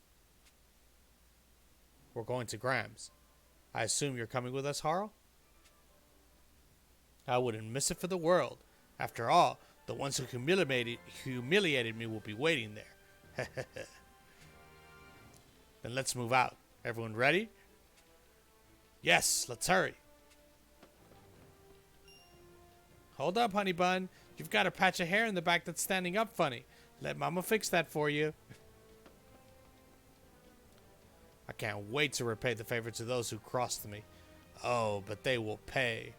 Speaker 1: We're going to Grams. I assume you're coming with us, Harl? I wouldn't miss it for the world. After all, the ones who humiliated me will be waiting there. Then let's move out. Everyone ready? Yes, let's hurry. Hold up, honey bun. You've got a patch of hair in the back that's standing up funny. Let Mama fix that for you. I can't wait to repay the favor to those who crossed me. Oh, but they will pay.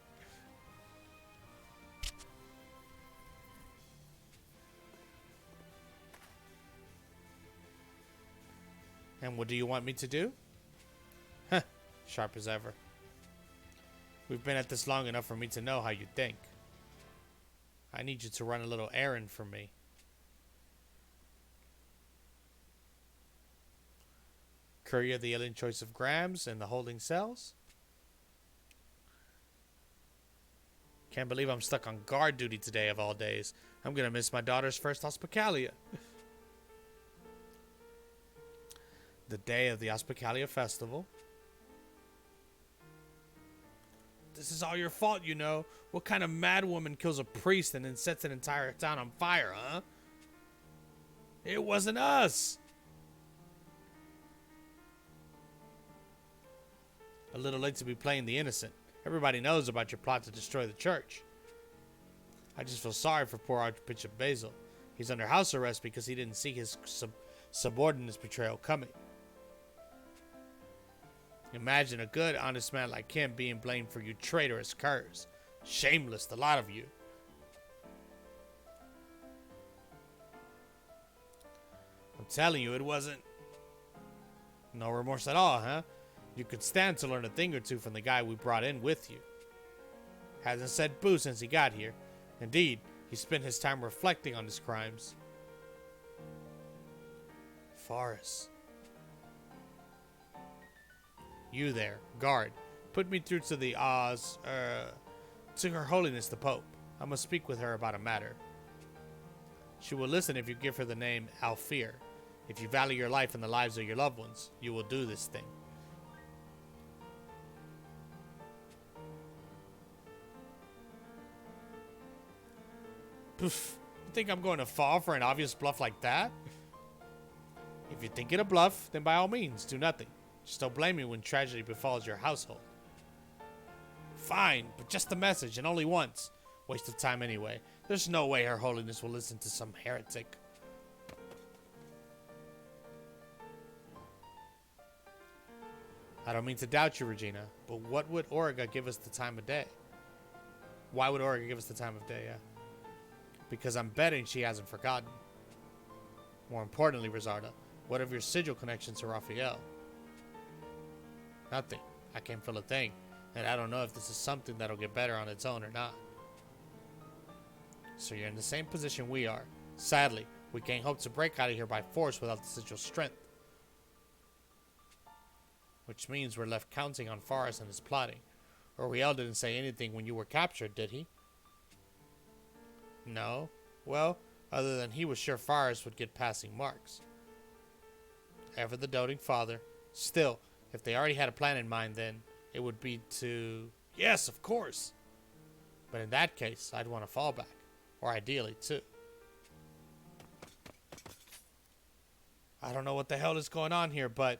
Speaker 1: And what do you want me to do? Huh, sharp as ever. We've been at this long enough for me to know how you think. I need you to run a little errand for me. Courier the alien choice of Grams and the holding cells. Can't believe I'm stuck on guard duty today of all days. I'm gonna miss my daughter's first Hospitalia. The day of the Hospitalia festival. This is all your fault, you know. What kind of mad woman kills a priest and then sets an entire town on fire, huh? It wasn't us. A little late to be playing the innocent. Everybody knows about your plot to destroy the church. I just feel sorry for poor Archbishop Basil. He's under house arrest because he didn't see his subordinate's betrayal coming. Imagine a good, honest man like him being blamed for you traitorous curs. Shameless, the lot of you. I'm telling you, it wasn't. No remorse at all, huh? You could stand to learn a thing or two from the guy we brought in with you. Hasn't said boo since he got here. Indeed, he spent his time reflecting on his crimes. Forrest. You there, guard. Put me through to the to Her Holiness the Pope. I must speak with her about a matter. She will listen if you give her the name Alfir. If you value your life and the lives of your loved ones, you will do this thing. Poof. You think I'm going to fall for an obvious bluff like that? If you think it a bluff, then by all means, do nothing. Just don't blame me when tragedy befalls your household. Fine, but just the message, and only once. Waste of time anyway. There's no way Her Holiness will listen to some heretic. I don't mean to doubt you, Regina, but what would Auriga give us the time of day? Why would Auriga give us the time of day, yeah? Because I'm betting she hasn't forgotten. More importantly, Rosarda, what of your sigil connections to Raphael? Nothing. I can't feel a thing, and I don't know if this is something that'll get better on its own or not. So you're in the same position we are. Sadly, we can't hope to break out of here by force without the sigil strength. Which means we're left counting on Forrest and his plotting. Auriel didn't say anything when you were captured, did he? No. Well, other than he was sure Forrest would get passing marks. Ever the doting father. Still, if they already had a plan in mind, then it would be to... Yes, of course. But in that case, I'd want a fallback. Or ideally, too. I don't know what the hell is going on here, but...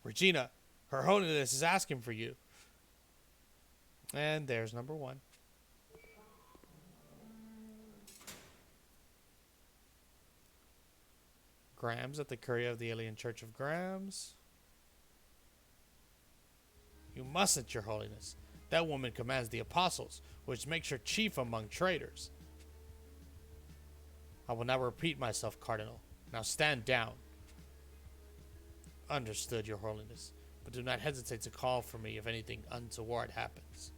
Speaker 1: Regina, Her Holiness is asking for you. And there's number one. Grams at the Curia of the Alien Church of Grams. You mustn't, Your Holiness. That woman commands the apostles, which makes her chief among traitors. I will now repeat myself, Cardinal. Now stand down. Understood, Your Holiness. But do not hesitate to call for me if anything untoward happens.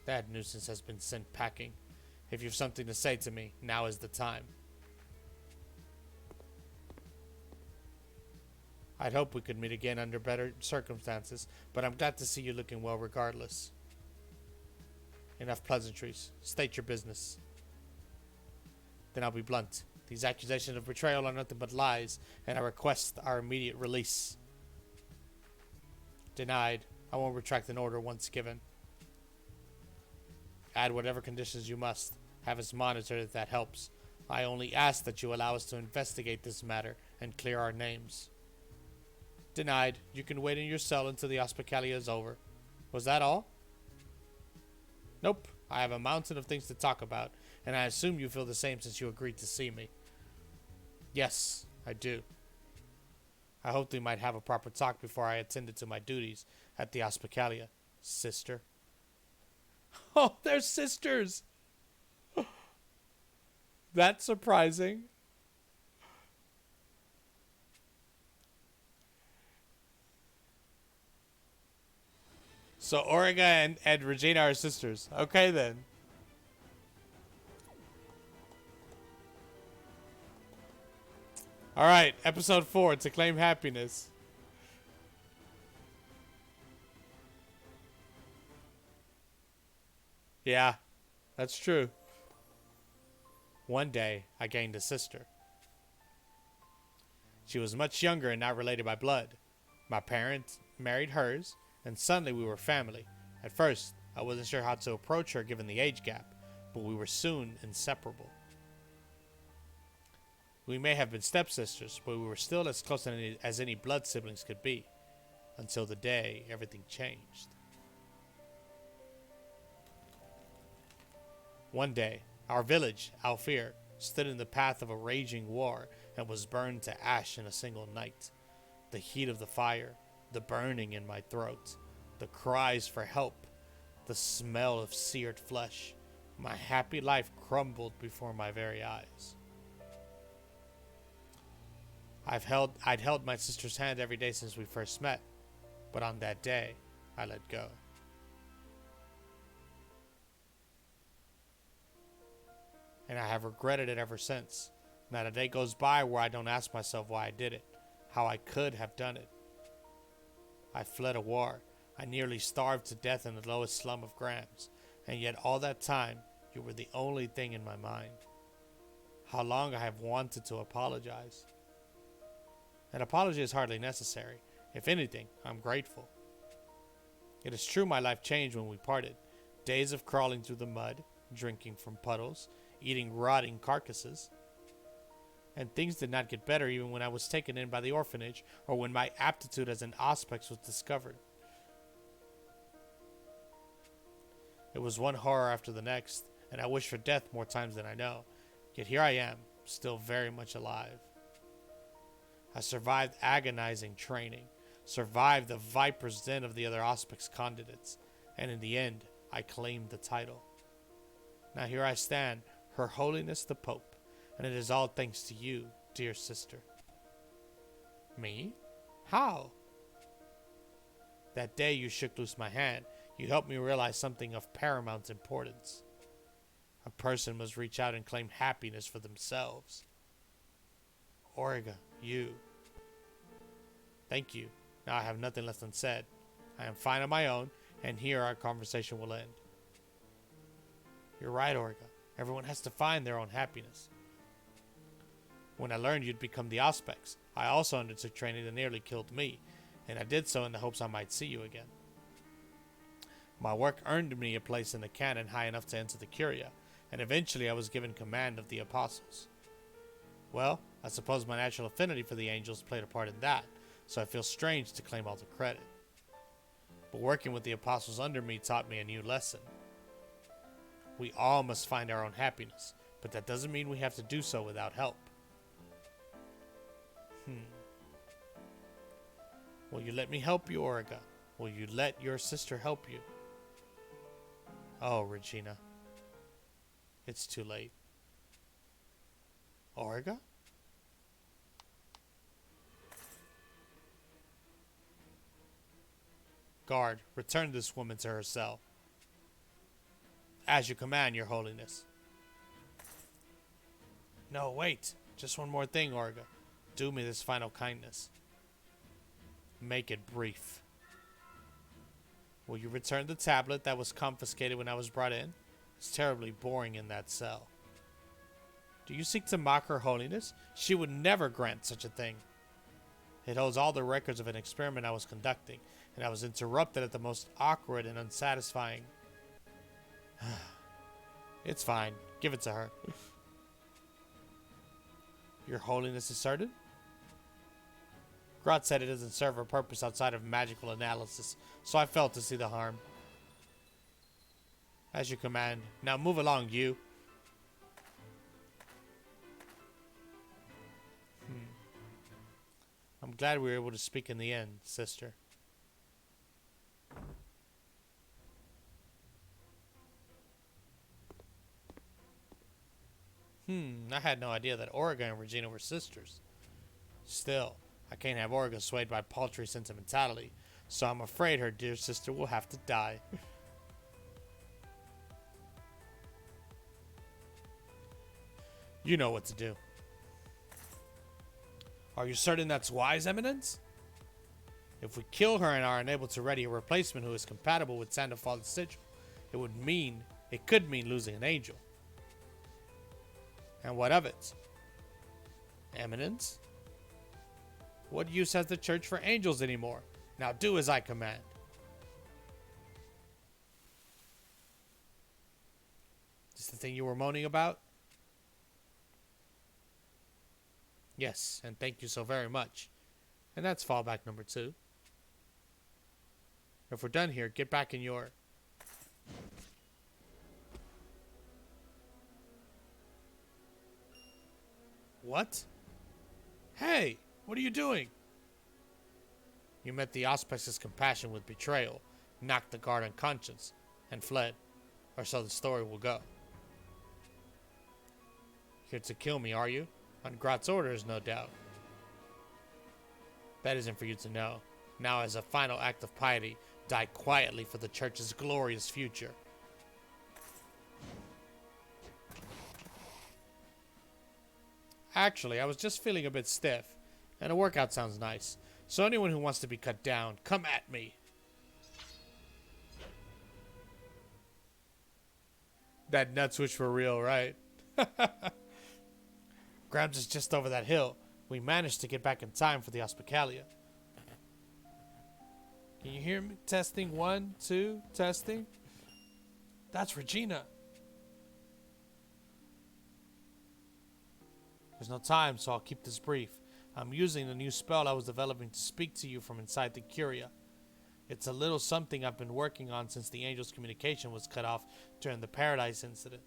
Speaker 1: That nuisance has been sent packing. If you've something to say to me, now is the time. I'd hope we could meet again under better circumstances, but I'm glad to see you looking well regardless. Enough pleasantries. State your business. Then I'll be blunt. These accusations of betrayal are nothing but lies, and I request our immediate release. Denied. I won't retract an order once given. Add whatever conditions you must. Have us monitored if that helps. I only ask that you allow us to investigate this matter and clear our names. Denied. You can wait in your cell until the Hospitalia is over. Was that all? Nope. I have a mountain of things to talk about, and I assume you feel the same since you agreed to see me. Yes, I do. I hoped we might have a proper talk before I attended to my duties at the Hospitalia, sister. Oh, they're sisters! That's surprising. So Auriga and Regina are sisters. Okay, then. Alright, episode 4, To Claim Happiness. Yeah, that's true. One day, I gained a sister. She was much younger and not related by blood. My parents married hers, and suddenly we were family. At first, I wasn't sure how to approach her given the age gap, but we were soon inseparable. We may have been stepsisters, but we were still as close as any blood siblings could be, until the day everything changed. One day, our village, Alfir, stood in the path of a raging war and was burned to ash in a single night. The heat of the fire, the burning in my throat, the cries for help, the smell of seared flesh, my happy life crumbled before my very eyes. I'd held my sister's hand every day since we first met, but on that day, I let go. And I have regretted it ever since. Not a day goes by where I don't ask myself why I did it, how I could have done it. I fled a war. I nearly starved to death in the lowest slum of Grams, and yet all that time, you were the only thing in my mind. How long I have wanted to apologize. An apology is hardly necessary. If anything, I'm grateful. It is true my life changed when we parted. Days of crawling through the mud, drinking from puddles, eating rotting carcasses. And things did not get better even when I was taken in by the orphanage or when my aptitude as an auspex was discovered. It was one horror after the next, and I wished for death more times than I know. Yet here I am, still very much alive. I survived agonizing training, survived the viper's den of the other auspex candidates, and in the end, I claimed the title. Now here I stand, Her Holiness the Pope, and it is all thanks to you, dear sister. Me? How? That day you shook loose my hand, you helped me realize something of paramount importance. A person must reach out and claim happiness for themselves. Orga, you. Thank you. Now I have nothing less unsaid. I am fine on my own, and here our conversation will end. You're right, Orga. Everyone has to find their own happiness. When I learned you'd become the Auspex, I also undertook training that nearly killed me, and I did so in the hopes I might see you again. My work earned me a place in the canon high enough to enter the Curia, and eventually I was given command of the Apostles. Well, I suppose my natural affinity for the angels played a part in that, so I feel strange to claim all the credit. But working with the Apostles under me taught me a new lesson. We all must find our own happiness, but that doesn't mean we have to do so without help. Will you let me help you, Orga? Will you let your sister help you? Oh, Regina. It's too late. Orga? Guard, return this woman to her cell. As you command, your holiness. No, wait. Just one more thing, Orga. Do me this final kindness. Make it brief. Will you return the tablet that was confiscated when I was brought in? It's terribly boring in that cell. Do you seek to mock her holiness? She would never grant such a thing. It holds all the records of an experiment I was conducting, and I was interrupted at the most awkward and unsatisfying. It's fine. Give it to her. Your holiness is certain? Grot said it doesn't serve a purpose outside of magical analysis, so I failed to see the harm. As you command. Now move along, you. I'm glad we were able to speak in the end, sister. I had no idea that Orga and Regina were sisters. Still, I can't have Orga swayed by paltry sentimentality, so I'm afraid her dear sister will have to die. You know what to do. Are you certain that's wise, Eminence? If we kill her and are unable to ready a replacement who is compatible with Sandalfall's sigil, it could mean losing an angel. And what of it? Eminence? What use has the church for angels anymore? Now do as I command. Anything you were moaning about? Yes, and thank you so very much. And that's fallback number 2. If we're done here, get back in your... What? Hey, what are you doing? You met the Auspex's compassion with betrayal, knocked the guard unconscious, and fled. Or so the story will go. Here to kill me, are you? On Grot's orders, no doubt. That isn't for you to know. Now, as a final act of piety, die quietly for the church's glorious future. Actually, I was just feeling a bit stiff, and a workout sounds nice. So anyone who wants to be cut down, come at me. That nut switch for real, right? Grabs us just over that hill. We managed to get back in time for the Hospitalia. Can you hear me? Testing 1, 2, testing. That's Regina. There's no time, so I'll keep this brief. I'm using the new spell I was developing to speak to you from inside the Curia. It's a little something I've been working on since the Angel's communication was cut off during the Paradise incident.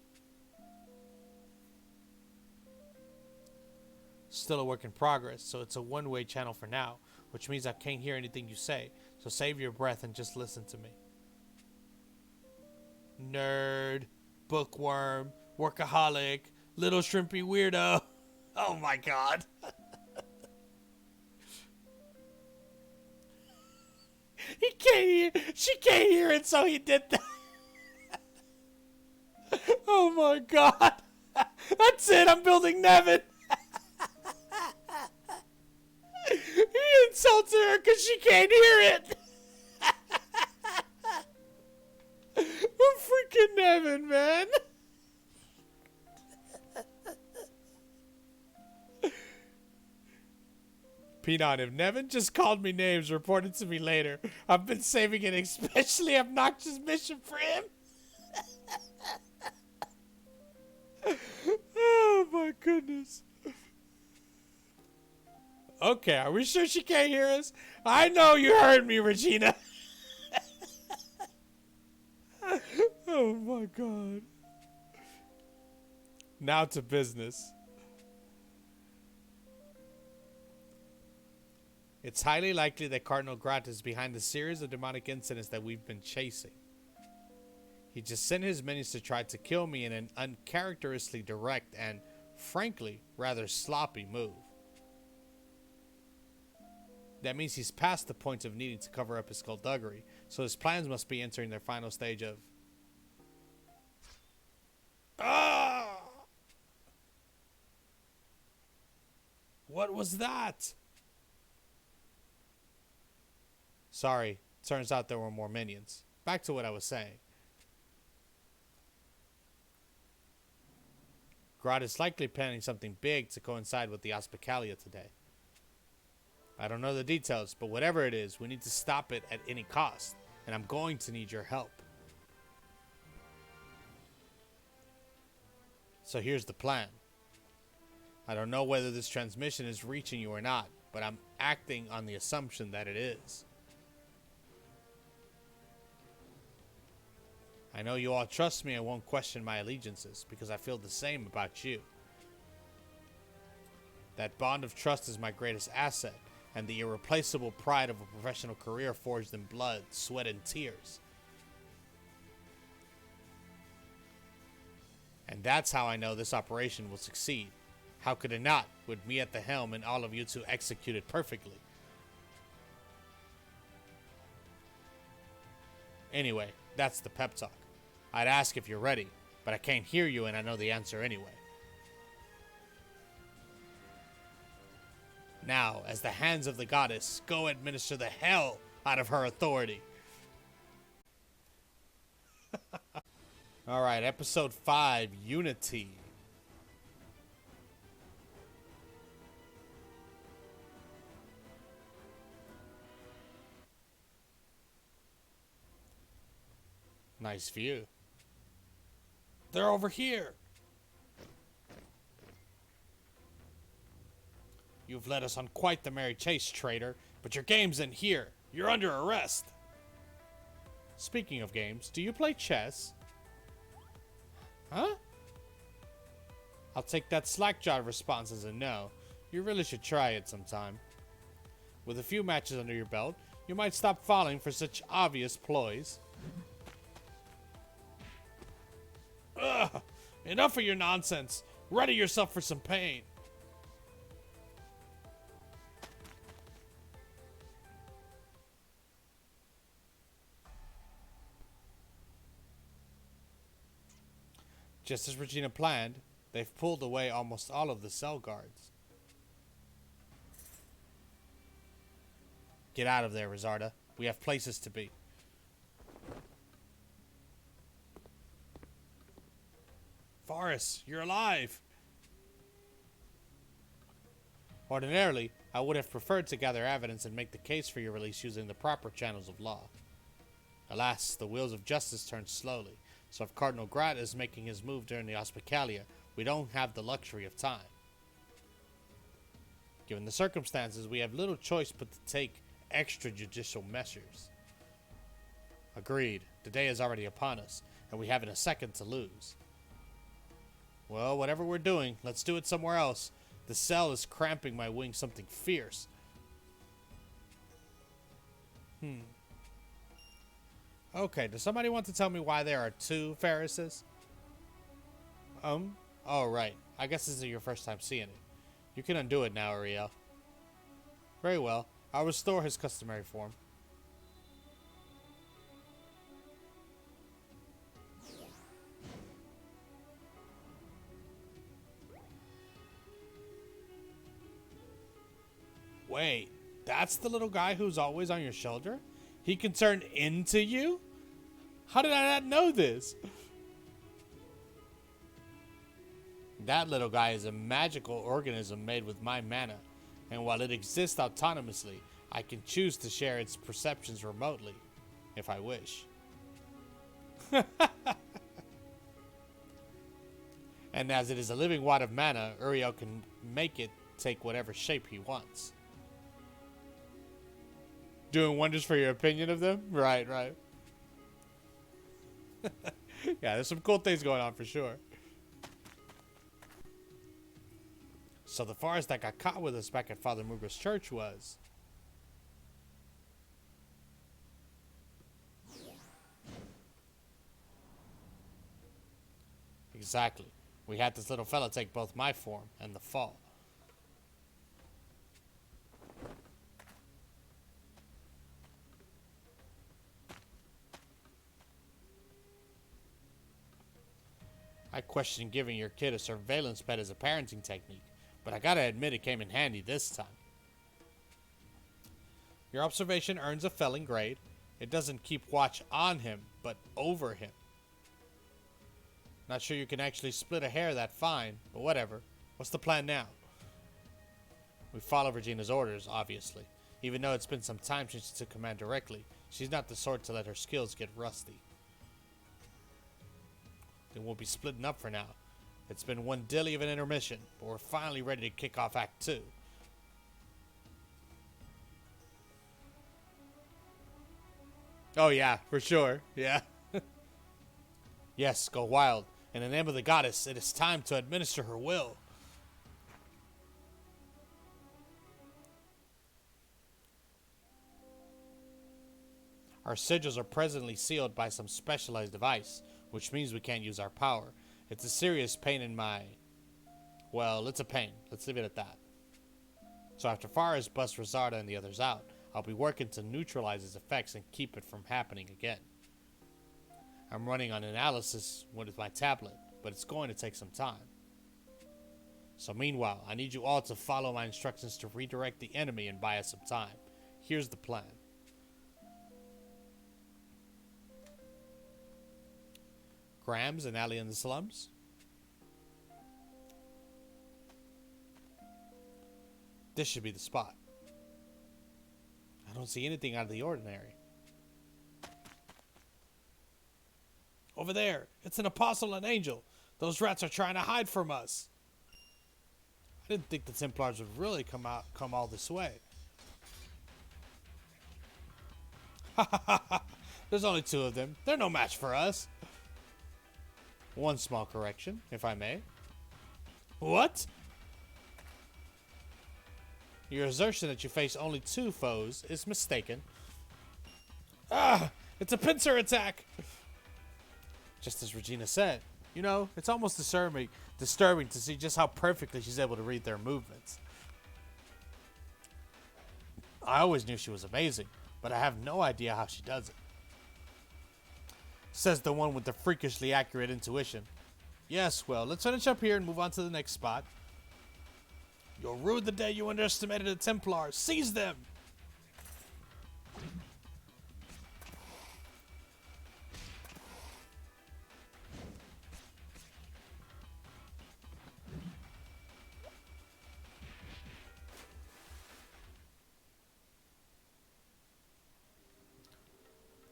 Speaker 1: Still a work in progress, so it's a one-way channel for now, which means I can't hear anything you say, so save your breath and just listen to me. Nerd, bookworm, workaholic, little shrimpy weirdo. Oh my god. He can't hear. She can't hear it, so he did that. Oh my god. That's it. I'm building Nevin. He insulted her because she can't hear it. I'm freaking Nevin, man. Peanut, if Nevin just called me names, report it to me later. I've been saving an especially obnoxious mission for him. Oh my goodness. Okay, are we sure she can't hear us? I know you heard me, Regina. Oh my god. Now to business. It's highly likely that Cardinal Grat is behind the series of demonic incidents that we've been chasing. He just sent his minions to try to kill me in an uncharacteristically direct and, frankly, rather sloppy move. That means he's past the point of needing to cover up his skullduggery, so his plans must be entering their final stage of... Ah! What was that? Sorry, turns out there were more minions. Back to what I was saying. Grodd is likely planning something big to coincide with the Hospitalia today. I don't know the details, but whatever it is, we need to stop it at any cost, and I'm going to need your help. So here's the plan. I don't know whether this transmission is reaching you or not, but I'm acting on the assumption that it is. I know you all trust me and won't question my allegiances, because I feel the same about you. That bond of trust is my greatest asset, and the irreplaceable pride of a professional career forged in blood, sweat, and tears. And that's how I know this operation will succeed. How could it not, with me at the helm and all of you to execute it perfectly? Anyway, that's the pep talk. I'd ask if you're ready, but I can't hear you and I know the answer anyway. Now, as the hands of the goddess, go administer the hell out of her authority. Alright, episode 5, Unity. Nice view. They're over here. You've led us on quite the merry chase, traitor, but your game's in here. You're under arrest. Speaking of games, do you play chess? Huh? I'll take that slack-jawed response as a no. You really should try it sometime. With a few matches under your belt, you might stop falling for such obvious ploys. Ugh! Enough of your nonsense. Ready yourself for some pain. Just as Regina planned, they've pulled away almost all of the cell guards. Get out of there, Rizarda. We have places to be. Forrest, you're alive! Ordinarily, I would have preferred to gather evidence and make the case for your release using the proper channels of law. Alas, the wheels of justice turn slowly, so if Cardinal Grat is making his move during the Hospitalia, we don't have the luxury of time. Given the circumstances, we have little choice but to take extrajudicial measures. Agreed. The day is already upon us, and we haven't a second to lose. Well, whatever we're doing, let's do it somewhere else. The cell is cramping my wing something fierce. Okay, does somebody want to tell me why there are two Ferrises? Oh, right. I guess this is your first time seeing it. You can undo it now, Ariel. Very well. I'll restore his customary form. Wait, that's the little guy who's always on your shoulder? He can turn into you? How did I not know this? That little guy is a magical organism made with my mana, and while it exists autonomously, I can choose to share its perceptions remotely, if I wish. And as it is a living wad of mana, Uriel can make it take whatever shape he wants. Doing wonders for your opinion of them? Right. Yeah, there's some cool things going on for sure. So the forest that got caught with us back at Father Mugra's church was... Exactly. We had this little fella take both my form and the fall. I question giving your kid a surveillance pet as a parenting technique, but I gotta admit it came in handy this time. Your observation earns a felling grade. It doesn't keep watch on him, but over him. Not sure you can actually split a hair that fine, but whatever. What's the plan now? We follow Regina's orders, obviously. Even though it's been some time since she took command directly, she's not the sort to let her skills get rusty. Then we'll be splitting up for now. It's been one dilly of an intermission, but we're finally ready to kick off Act 2. Oh yeah, for sure. Yeah. Yes, go wild. In the name of the goddess, it is time to administer her will. Our sigils are presently sealed by some specialized device, which means we can't use our power. It's a serious pain in my... Well, it's a pain. Let's leave it at that. So after Faris busts Rizarda and the others out, I'll be working to neutralize its effects and keep it from happening again. I'm running on analysis with my tablet, but it's going to take some time. So meanwhile, I need you all to follow my instructions to redirect the enemy and buy us some time. Here's the plan. Grams and alley in the slums. This should be the spot. I don't see anything out of the ordinary. Over there. It's an apostle and angel. Those rats are trying to hide from us. I didn't think the Templars would really come all this way. Ha ha ha ha. There's only 2 of them. They're no match for us. One small correction, if I may. What? Your assertion that you face only 2 foes is mistaken. Ah! It's a pincer attack! Just as Regina said, you know, it's almost disturbing to see just how perfectly she's able to read their movements. I always knew she was amazing, but I have no idea how she does it. Says the one with the freakishly accurate intuition. Yes, well, let's finish up here and move on to the next spot. You'll rue the day you underestimated the Templars. Seize them!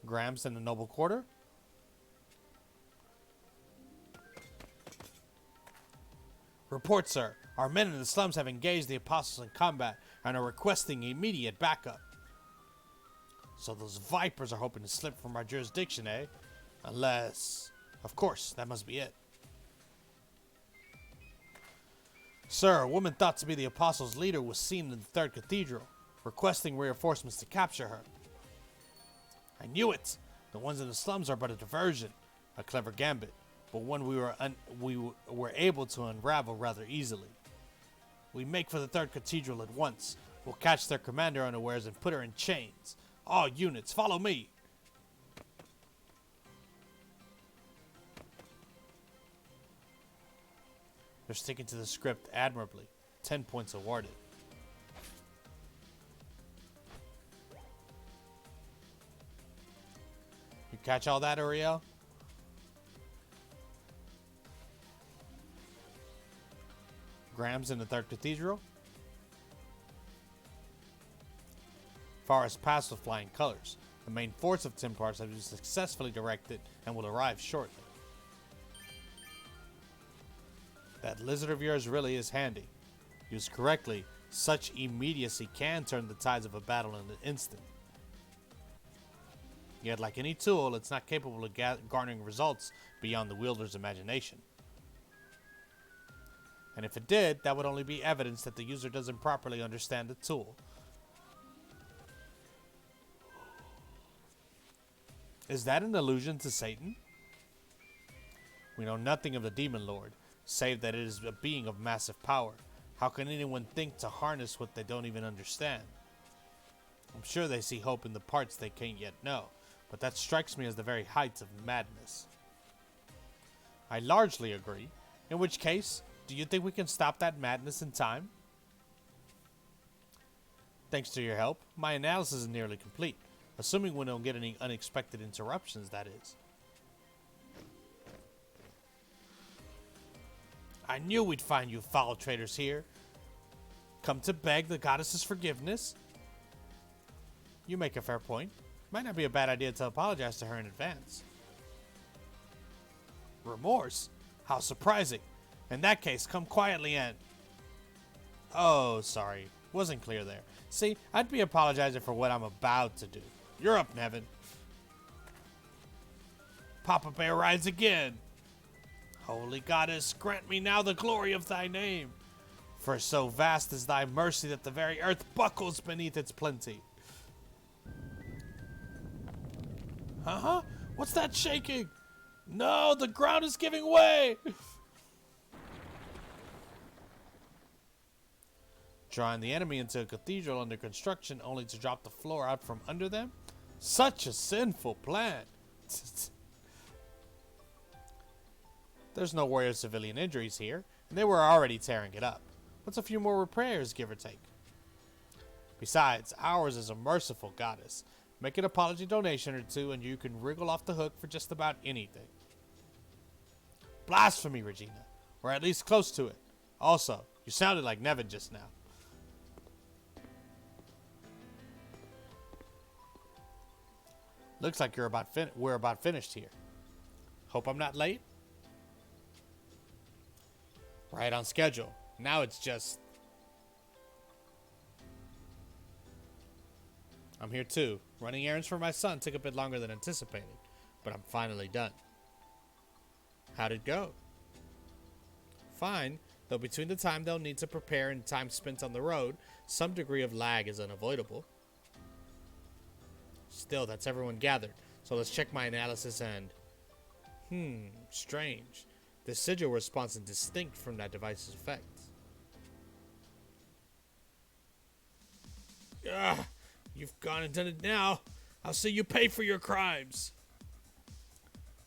Speaker 1: Grams in the noble quarter. Report, sir. Our men in the slums have engaged the apostles in combat and are requesting immediate backup. So those vipers are hoping to slip from our jurisdiction, eh? Unless... Of course, that must be it. Sir, a woman thought to be the apostles' leader was seen in the third cathedral, requesting reinforcements to capture her. I knew it! The ones in the slums are but a diversion, a clever gambit, but one we were able to unravel rather easily. We make for the third cathedral at once. We'll catch their commander unawares and put her in chains. All units, follow me! They're sticking to the script admirably. 10 points awarded. You catch all that, Uriel? Grams in the third cathedral. Forest passed with flying colors. The main force of Templars have been successfully directed and will arrive shortly. That lizard of yours really is handy. Used correctly, such immediacy can turn the tides of a battle in an instant. Yet, like any tool, it's not capable of garnering results beyond the wielder's imagination. And if it did, that would only be evidence that the user doesn't properly understand the tool. Is that an allusion to Satan? We know nothing of the Demon Lord, save that it is a being of massive power. How can anyone think to harness what they don't even understand? I'm sure they see hope in the parts they can't yet know, but that strikes me as the very height of madness. I largely agree, in which case, do you think we can stop that madness in time? Thanks to your help, my analysis is nearly complete, assuming we don't get any unexpected interruptions, that is. I knew we'd find you foul traitors here. Come to beg the goddess's forgiveness? You make a fair point. Might not be a bad idea to apologize to her in advance. Remorse? How surprising. In that case, come quietly and... Oh, sorry. Wasn't clear there. See, I'd be apologizing for what I'm about to do. You're up, Nevin. Papa Bear rides again. Holy goddess, grant me now the glory of thy name. For so vast is thy mercy that the very earth buckles beneath its plenty. Huh? What's that shaking? No, the ground is giving way! Drawing the enemy into a cathedral under construction only to drop the floor out from under them? Such a sinful plan. There's no worry of civilian injuries here, and they were already tearing it up. What's a few more repairs, give or take? Besides, ours is a merciful goddess. Make an apology donation or two, and you can wriggle off the hook for just about anything. Blasphemy, Regina. Or at least close to it. Also, you sounded like Nevin just now. Looks like we're about finished here. Hope I'm not late. Right on schedule. Now it's just... I'm here too. Running errands for my son took a bit longer than anticipated, but I'm finally done. How'd it go? Fine, though between the time they'll need to prepare and time spent on the road, some degree of lag is unavoidable. Still, that's everyone gathered, so let's check my analysis and... strange. The sigil response is distinct from that device's effects. Ugh, you've gone and done it now. I'll see you pay for your crimes.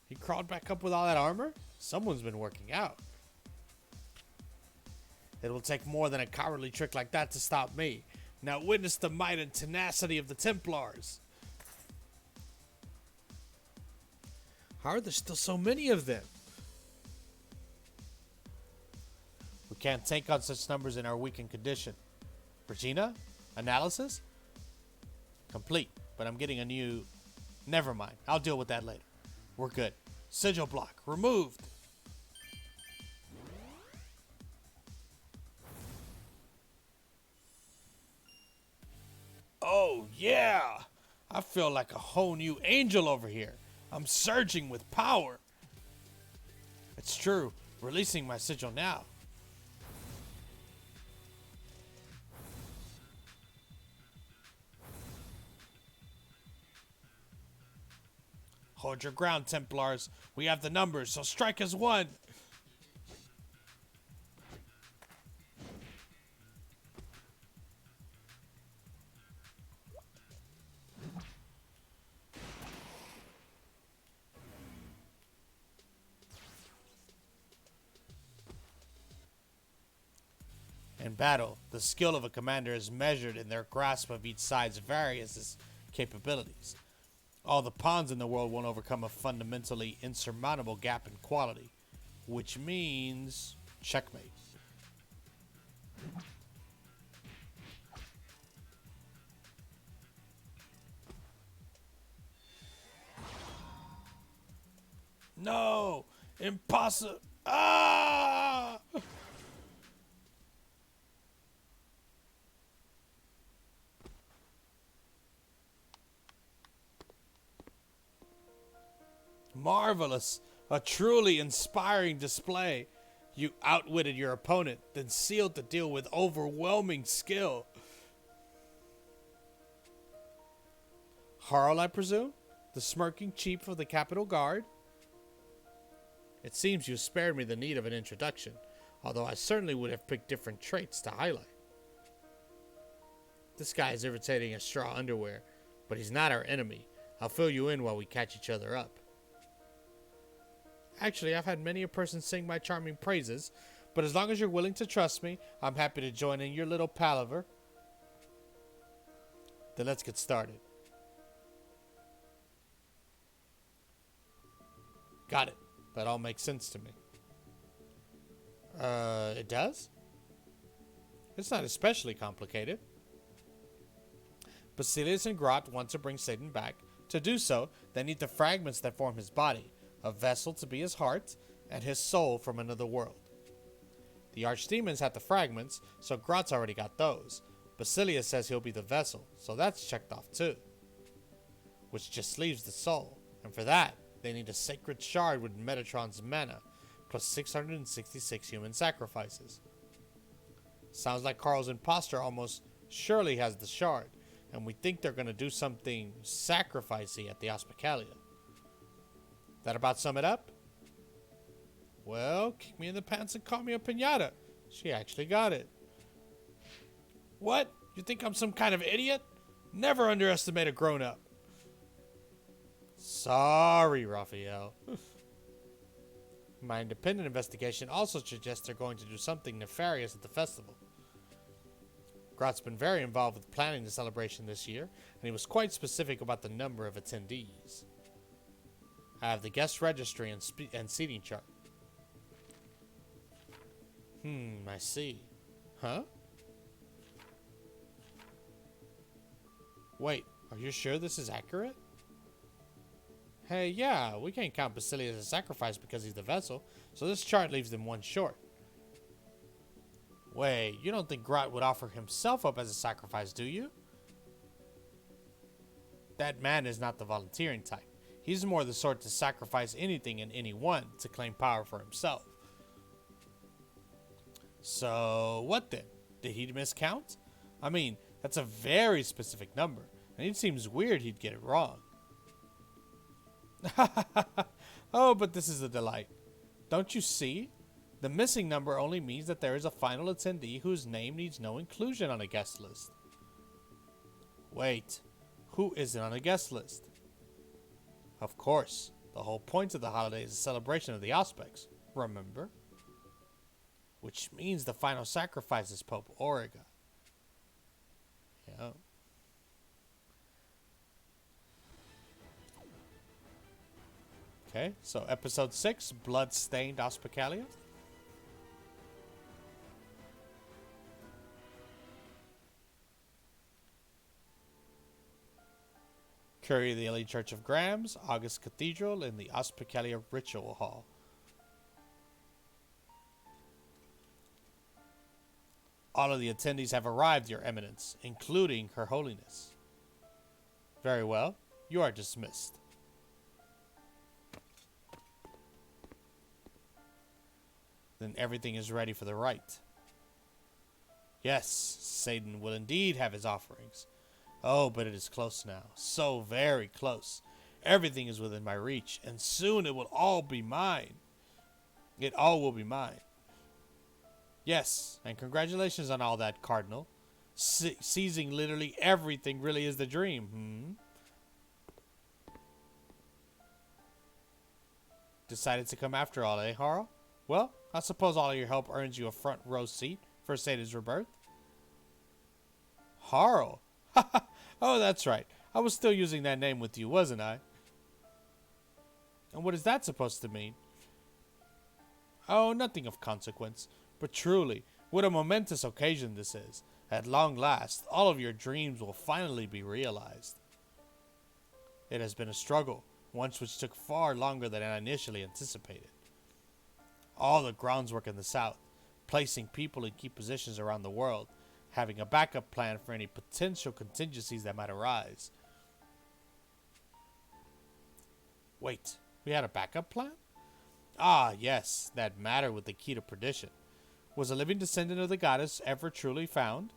Speaker 1: He crawled back up with all that armor? Someone's been working out. It will take more than a cowardly trick like that to stop me. Now witness the might and tenacity of the Templars. How are there still so many of them? We can't take on such numbers in our weakened condition. Regina? Analysis? Complete, but I'm getting a new... Never mind, I'll deal with that later. We're good. Sigil block removed. Oh, yeah! I feel like a whole new angel over here. I'm surging with power. It's true. Releasing my sigil now. Hold your ground, Templars. We have the numbers, so strike as one. In battle, the skill of a commander is measured in their grasp of each side's various capabilities. All the pawns in the world won't overcome a fundamentally insurmountable gap in quality, which means checkmate. No! Impossible! Ah! Marvelous! A truly inspiring display. You outwitted your opponent, then sealed the deal with overwhelming skill. Harl, I presume? The smirking chief of the Capitol Guard? It seems you spared me the need of an introduction, although I certainly would have picked different traits to highlight. This guy is irritating as straw underwear, but he's not our enemy. I'll fill you in while we catch each other up. Actually, I've had many a person sing my charming praises, but as long as you're willing to trust me, I'm happy to join in your little palaver. Then let's get started. Got it. That all makes sense to me. It does? It's not especially complicated. Basilius and Grot want to bring Satan back. To do so, they need the fragments that form his body, a vessel to be his heart, and his soul from another world. The archdemons have the fragments, so Grot's already got those. Basilius says he'll be the vessel, so that's checked off too. Which just leaves the soul, and for that, they need a sacred shard with Metatron's mana, plus 666 human sacrifices. Sounds like Carl's imposter almost surely has the shard, and we think they're going to do something sacrificey at the Hospitalia. That about sum it up? Well, kick me in the pants and call me a piñata. She actually got it. What? You think I'm some kind of idiot? Never underestimate a grown-up. Sorry, Raphael. My independent investigation also suggests they're going to do something nefarious at the festival. Grot's been very involved with planning the celebration this year, and he was quite specific about the number of attendees. I have the guest registry and seating chart. I see. Huh? Wait, are you sure this is accurate? Hey, yeah, we can't count Basili as a sacrifice because he's the vessel, so this chart leaves them one short. Wait, you don't think Grot would offer himself up as a sacrifice, do you? That man is not the volunteering type. He's more the sort to sacrifice anything and anyone to claim power for himself. So, what then? Did he miscount? I mean, that's a very specific number, and it seems weird he'd get it wrong. Oh, but this is a delight. Don't you see? The missing number only means that there is a final attendee whose name needs no inclusion on a guest list. Wait, who isn't on a guest list? Of course, the whole point of the holiday is a celebration of the Auspex, remember? Which means the final sacrifice is Pope Auriga. Yeah. Okay, so episode 6, Blood-Stained Auspicalia. Curry of the Early Church of Grams, August Cathedral, in the Auspicalia Ritual Hall. All of the attendees have arrived, Your Eminence, including Her Holiness. Very well, you are dismissed. Then everything is ready for the rite. Yes, Satan will indeed have his offerings. Oh, but it is close now. So very close. Everything is within my reach, and soon it will all be mine. It all will be mine. Yes, and congratulations on all that, Cardinal. Seizing literally everything really is the dream, Decided to come after all, eh, Harl? Well, I suppose all of your help earns you a front row seat for Sata's rebirth. Harl? Oh, that's right. I was still using that name with you, wasn't I? And what is that supposed to mean? Oh, nothing of consequence. But truly, what a momentous occasion this is. At long last, all of your dreams will finally be realized. It has been a struggle, one which took far longer than I initially anticipated. All the groundswork in the south, placing people in key positions around the world, having a backup plan for any potential contingencies that might arise. Wait, we had a backup plan? Ah, yes, that matter with the key to perdition. Was a living descendant of the goddess ever truly found?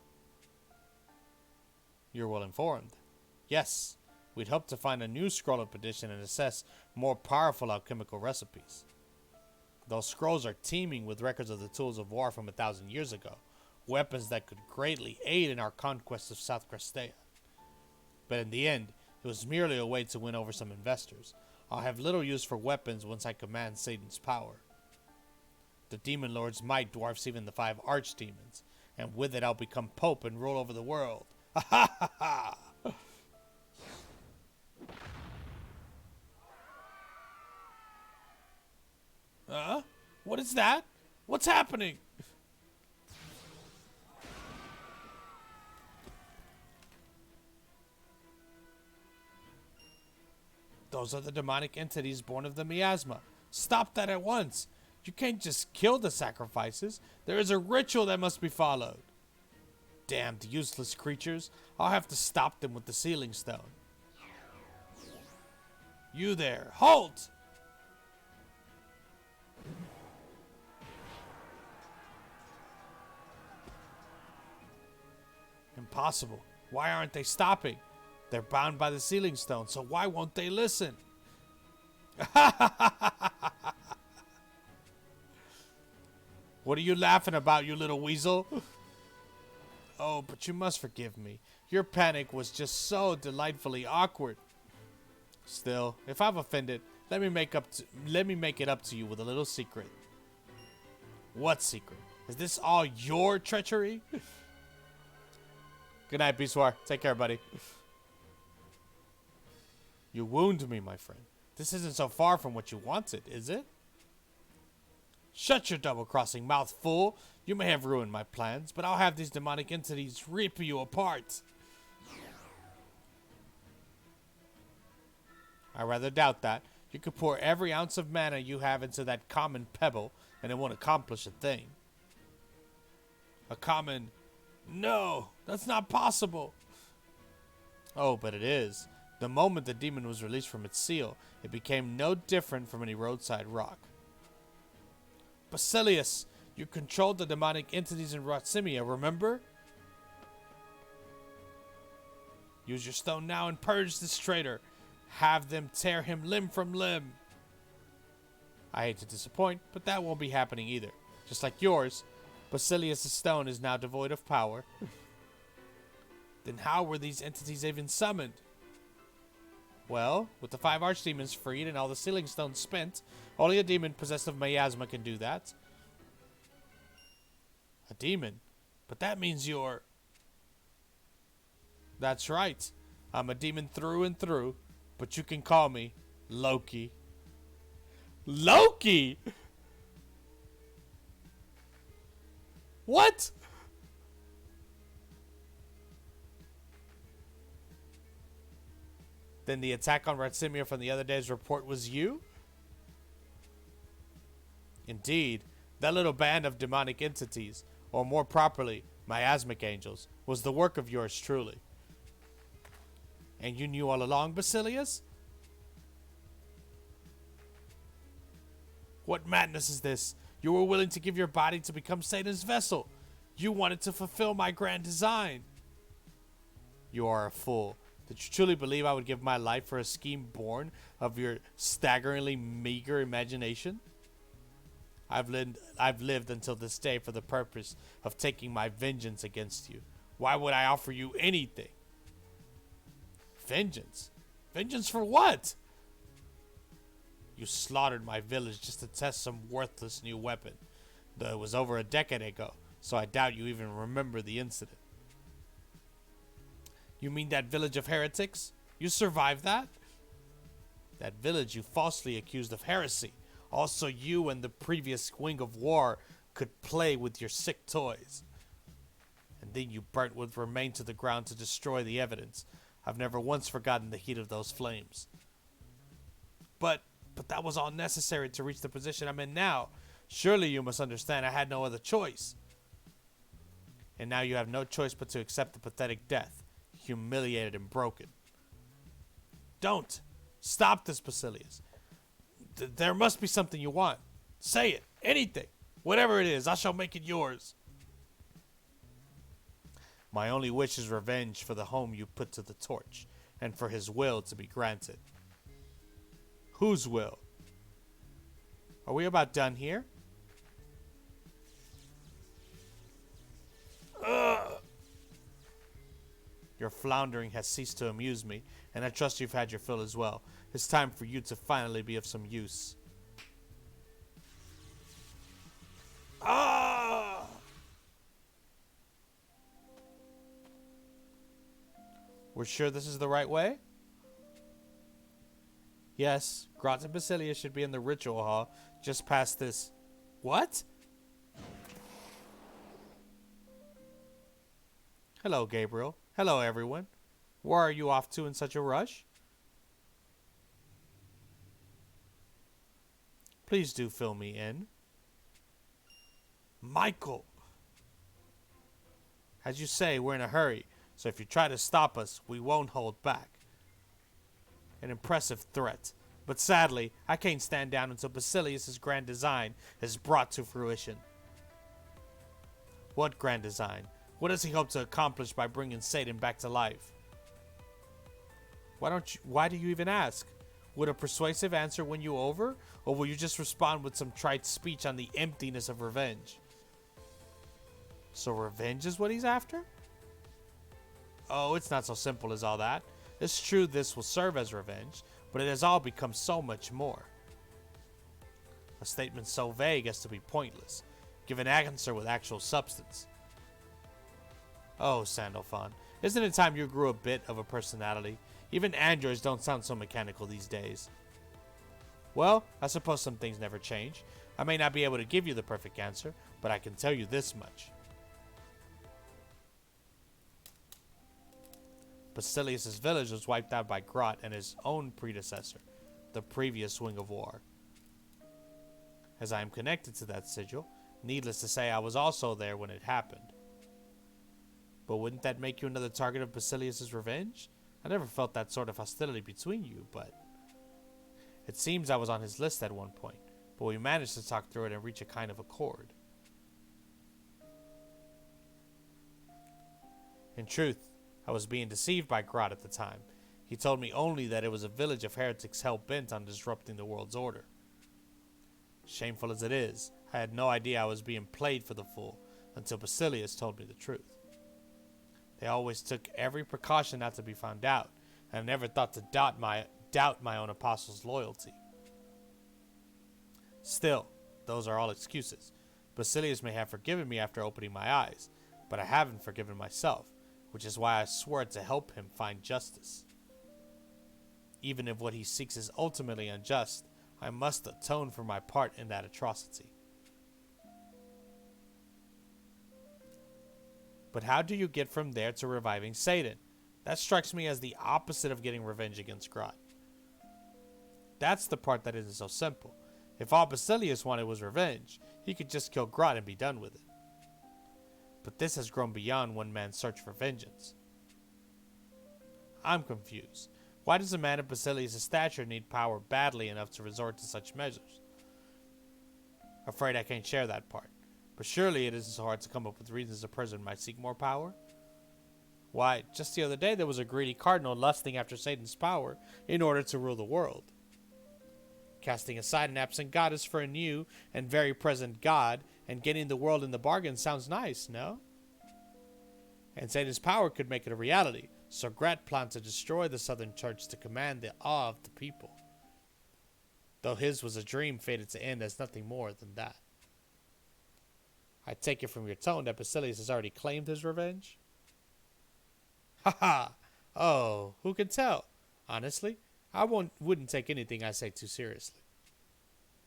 Speaker 1: You're well informed. Yes, we'd hoped to find a new scroll of perdition and assess more powerful alchemical recipes. Those scrolls are teeming with records of the tools of war from 1,000 years ago, weapons that could greatly aid in our conquest of South Crestea. But in the end, it was merely a way to win over some investors. I'll have little use for weapons once I command Satan's power. The demon lord's might dwarfs even the 5 archdemons, and with it I'll become pope and rule over the world. Ha ha ha ha! What is that? What's happening? Those are the demonic entities born of the miasma. Stop that at once. You can't just kill the sacrifices. There is a ritual that must be followed. Damned useless creatures. I'll have to stop them with the sealing stone. You there, halt! Impossible. Why aren't they stopping? They're bound by the sealing stone, so why won't they listen? What are you laughing about, you little weasel? Oh, but you must forgive me. Your panic was just so delightfully awkward. Still, if I've offended, let me make it up to you with a little secret. What secret? Is this all your treachery? Good night, Biswar. Take care, buddy. You wound me, my friend. This isn't so far from what you wanted, is it? Shut your double-crossing mouth, fool. You may have ruined my plans, but I'll have these demonic entities rip you apart. I rather doubt that. You could pour every ounce of mana you have into that common pebble, and it won't accomplish a thing. A common... No, that's not possible. Oh, but it is. The moment the demon was released from its seal, it became no different from any roadside rock. Basilius, you controlled the demonic entities in Rotsimia, remember? Use your stone now and purge this traitor. Have them tear him limb from limb. I hate to disappoint, but that won't be happening either. Just like yours, Basilius' stone is now devoid of power. Then how were these entities even summoned? Well, with the 5 archdemons freed and all the sealing stones spent, only a demon possessed of miasma can do that. A demon? But that means you're... That's right. I'm a demon through and through, but you can call me Loki. Loki? What? Then the attack on Rotsimia from the other day's report was you? Indeed, that little band of demonic entities, or more properly, miasmic angels, was the work of yours truly. And you knew all along, Basilius? What madness is this? You were willing to give your body to become Satan's vessel. You wanted to fulfill my grand design. You are a fool. Did you truly believe I would give my life for a scheme born of your staggeringly meager imagination? I've lived until this day for the purpose of taking my vengeance against you. Why would I offer you anything? Vengeance? Vengeance for what? You slaughtered my village just to test some worthless new weapon. Though it was over a decade ago, so I doubt you even remember the incident. You mean that village of heretics? You survived that? That village you falsely accused of heresy. Also, you and the previous wing of war could play with your sick toys. And then you burnt what remained to the ground to destroy the evidence. I've never once forgotten the heat of those flames. But that was all necessary to reach the position I'm in now. Surely you must understand I had no other choice. And now you have no choice but to accept the pathetic death, humiliated and broken. Don't! Stop this, Basilius. There must be something you want. Say it. Anything. Whatever it is, I shall make it yours. My only wish is revenge for the home you put to the torch, and for his will to be granted. Whose will? Are we about done here? Your floundering has ceased to amuse me, and I trust you've had your fill as well. It's time for you to finally be of some use. Ah! We're sure this is the right way? Yes, Grot and Basilius should be in the ritual hall, just past this. What? Hello, Gabriel. Hello, everyone. Where are you off to in such a rush? Please do fill me in. Michael! As you say, we're in a hurry, so if you try to stop us, we won't hold back. An impressive threat, but sadly, I can't stand down until Basilius' grand design is brought to fruition. What grand design? What does he hope to accomplish by bringing Satan back to life? Why do you even ask? Would a persuasive answer win you over, or will you just respond with some trite speech on the emptiness of revenge? So revenge is what he's after? Oh, it's not so simple as all that. It's true this will serve as revenge, but it has all become so much more. A statement so vague as to be pointless. Give an answer with actual substance. Oh, Sandalphon, isn't it time you grew a bit of a personality? Even androids don't sound so mechanical these days. Well, I suppose some things never change. I may not be able to give you the perfect answer, but I can tell you this much. Basilius' village was wiped out by Grot and his own predecessor, the previous Wing of War. As I am connected to that sigil, needless to say I was also there when it happened. But wouldn't that make you another target of Basilius' revenge? I never felt that sort of hostility between you, but... It seems I was on his list at one point, but we managed to talk through it and reach a kind of accord. In truth, I was being deceived by Grot at the time. He told me only that it was a village of heretics hell-bent on disrupting the world's order. Shameful as it is, I had no idea I was being played for the fool until Basilius told me the truth. They always took every precaution not to be found out, and I never thought to doubt my own apostle's loyalty. Still, those are all excuses. Basilius may have forgiven me after opening my eyes, but I haven't forgiven myself, which is why I swore to help him find justice. Even if what he seeks is ultimately unjust, I must atone for my part in that atrocity. But how do you get from there to reviving Satan? That strikes me as the opposite of getting revenge against Grot. That's the part that isn't so simple. If all Basilius wanted was revenge, he could just kill Grot and be done with it. But this has grown beyond one man's search for vengeance. I'm confused. Why does a man of Basilius' stature need power badly enough to resort to such measures? Afraid I can't share that part. But surely it isn't so hard to come up with reasons a person might seek more power. Why, just the other day there was a greedy cardinal lusting after Satan's power in order to rule the world. Casting aside an absent goddess for a new and very present god and getting the world in the bargain sounds nice, no? And Satan's power could make it a reality, so Grat planned to destroy the Southern Church to command the awe of the people. Though his was a dream fated to end as nothing more than that. I take it from your tone that Basilius has already claimed his revenge? Ha ha! Oh, who can tell? Honestly, I wouldn't take anything I say too seriously.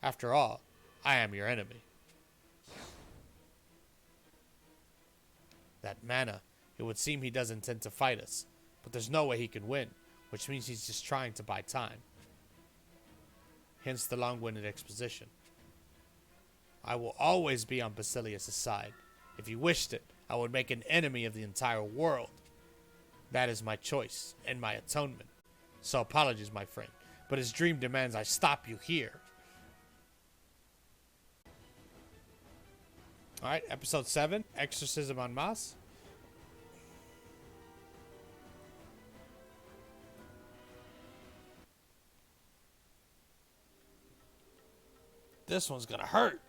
Speaker 1: After all, I am your enemy. That mana, it would seem he does intend to fight us, but there's no way he can win, which means he's just trying to buy time. Hence the long-winded exposition. I will always be on Basilius' side. If he wished it, I would make an enemy of the entire world. That is my choice and my atonement. So apologies, my friend, but his dream demands I stop you here. Alright, episode 7, Exorcism en masse. This one's gonna hurt.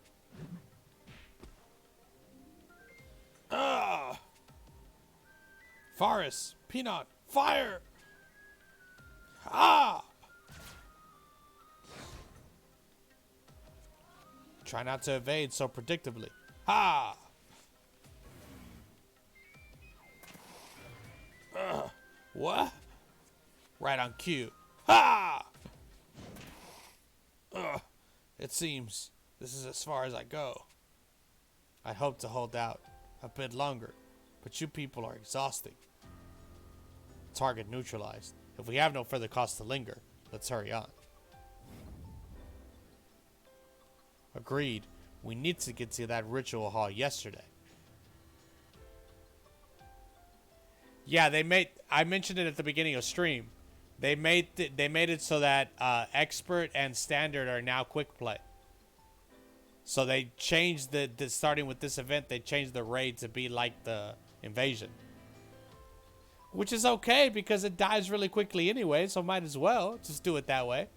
Speaker 1: Forest, Peanut, fire! Ah! Try not to evade so predictably. Ha! What? Right on cue. Ha! It seems this is as far as I go. I hope to hold out a bit longer, but you people are exhausting. Target neutralized. If we have no further cause to linger, let's hurry on. Agreed. We need to get to that ritual hall yesterday. Yeah, I mentioned it at the beginning of stream. They made it so that expert and standard are now quick play. So they changed the starting with this event, they changed the raid to be like the invasion. Which is okay because it dies really quickly anyway, so might as well just do it that way.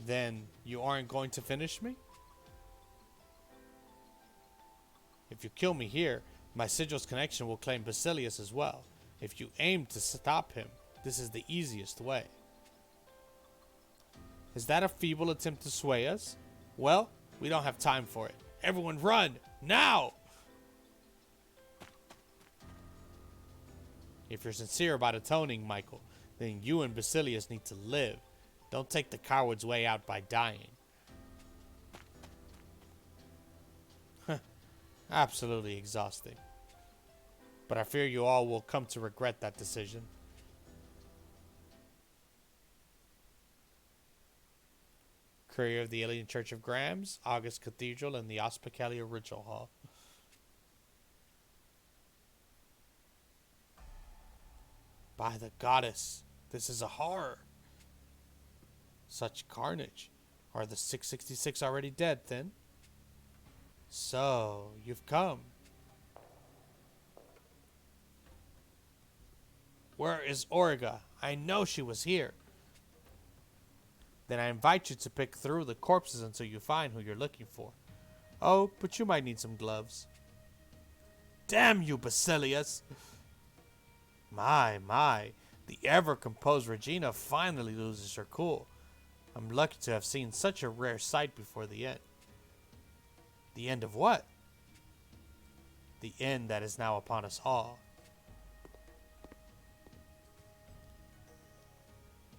Speaker 1: Then you aren't going to finish me? If you kill me here, my sigil's connection will claim Basilius as well. If you aim to stop him, this is the easiest way. Is that a feeble attempt to sway us? Well, we don't have time for it. Everyone run! Now! If you're sincere about atoning, Michael, then you and Basilius need to live. Don't take the coward's way out by dying. Absolutely exhausting. But I fear you all will come to regret that decision. Courier of the Alien Church of Grams, August Cathedral, and the Hospitalia Ritual Hall. By the goddess, this is a horror. Such carnage. Are the 666 already dead, then? So, you've come. Where is Origa? I know she was here. Then I invite you to pick through the corpses until you find who you're looking for. Oh, but you might need some gloves. Damn you, Basilius! My. The ever-composed Regina finally loses her cool. I'm lucky to have seen such a rare sight before the end. The end of what? The end that is now upon us all.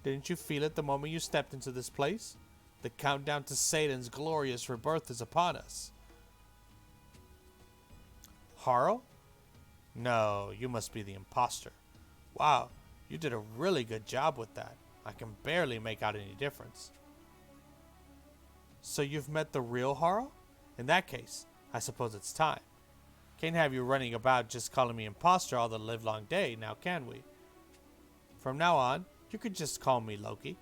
Speaker 1: Didn't you feel it the moment you stepped into this place? The countdown to Satan's glorious rebirth is upon us. Harl? No, you must be the imposter. Wow, you did a really good job with that. I can barely make out any difference. So you've met the real Harl? In that case, I suppose it's time. Can't have you running about just calling me imposter all the livelong day, now can we? From now on, you could just call me Loki.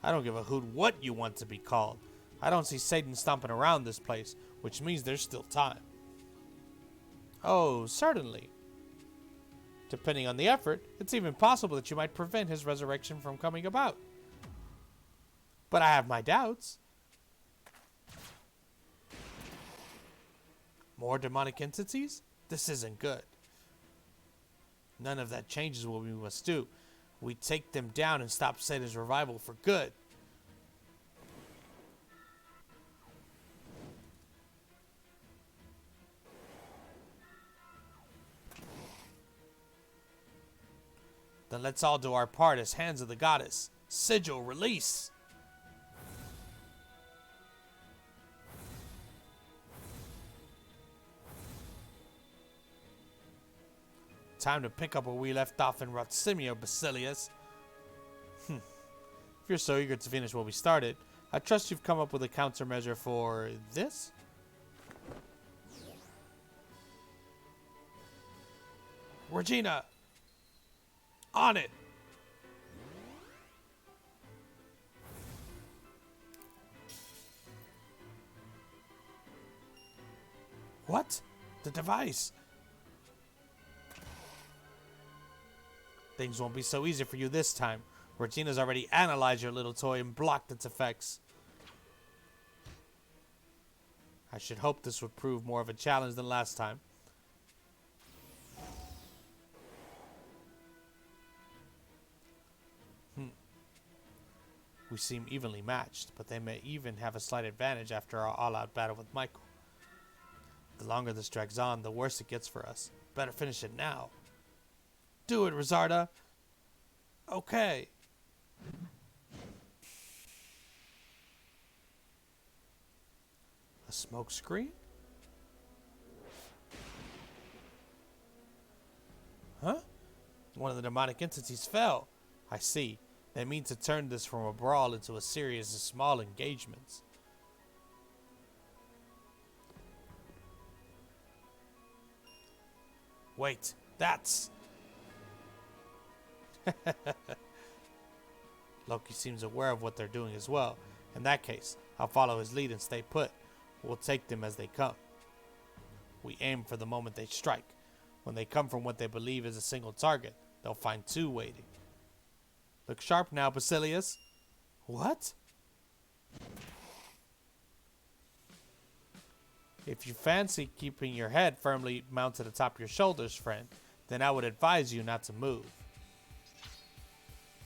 Speaker 1: I don't give a hoot what you want to be called. I don't see Satan stomping around this place, which means there's still time. Oh, certainly. Depending on the effort, it's even possible that you might prevent his resurrection from coming about. But I have my doubts. More demonic entities? This isn't good. None of that changes what we must do. We take them down and stop Satan's revival for good. Then let's all do our part as hands of the goddess. Sigil, release! Time to pick up where we left off in Rotsimio, Basilius. If you're so eager to finish what we started, I trust you've come up with a countermeasure for this? Regina! On it! What? The device? Things won't be so easy for you this time. Regina's already analyzed your little toy and blocked its effects. I should hope this would prove more of a challenge than last time. We seem evenly matched, but they may even have a slight advantage after our all-out battle with Michael. The longer this drags on, the worse it gets for us. Better finish it now. Do it, Rosarda. Okay. A smoke screen? Huh? One of the demonic entities fell. I see. They mean to turn this from a brawl into a series of small engagements. Wait, that's... Loki seems aware of what they're doing as well. In that case, I'll follow his lead and stay put. We'll take them as they come. We aim for the moment they strike. When they come from what they believe is a single target, they'll find two waiting. Look sharp now, Basilius. What? If you fancy keeping your head firmly mounted atop your shoulders, friend, then I would advise you not to move.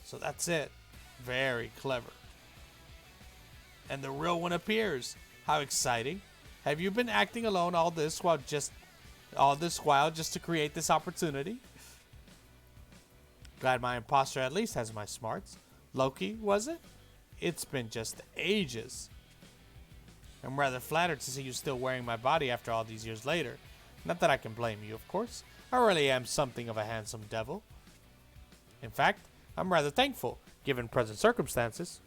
Speaker 1: So that's it. Very clever. And the real one appears. How exciting. Have you been acting alone all this while just to create this opportunity? Glad my imposter at least has my smarts. Loki, was it? It's been just ages. I'm rather flattered to see you still wearing my body after all these years later. Not that I can blame you, of course. I really am something of a handsome devil. In fact, I'm rather thankful, given present circumstances.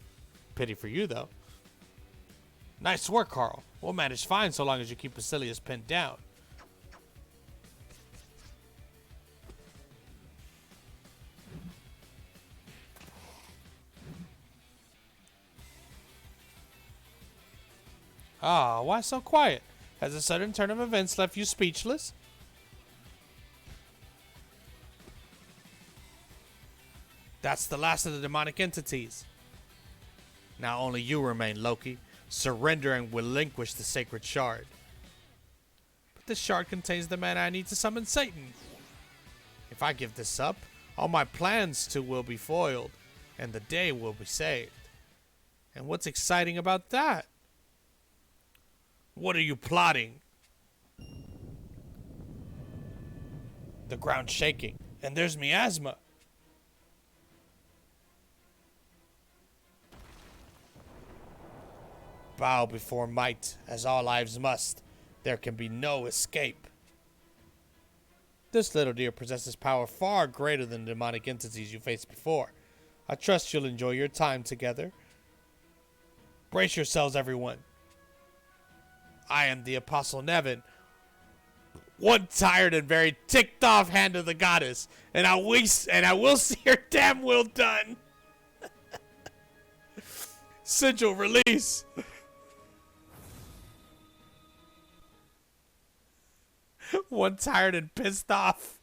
Speaker 1: Pity for you, though. Nice work, Carl. We'll manage fine so long as you keep Basilius pinned down. Ah, why so quiet? Has a sudden turn of events left you speechless? That's the last of the demonic entities. Now only you remain, Loki. Surrender and relinquish the sacred shard. But this shard contains the mana I need to summon Satan. If I give this up, all my plans too will be foiled, and the day will be saved. And what's exciting about that? What are you plotting? The ground's shaking, and there's miasma. Bow before might, as all lives must. There can be no escape. This little deer possesses power far greater than the demonic entities you faced before. I trust you'll enjoy your time together. Brace yourselves, everyone. I am the Apostle Nevin, one tired and very ticked off hand of the goddess, and I will see her damn will done. Sigil release. One tired and pissed off.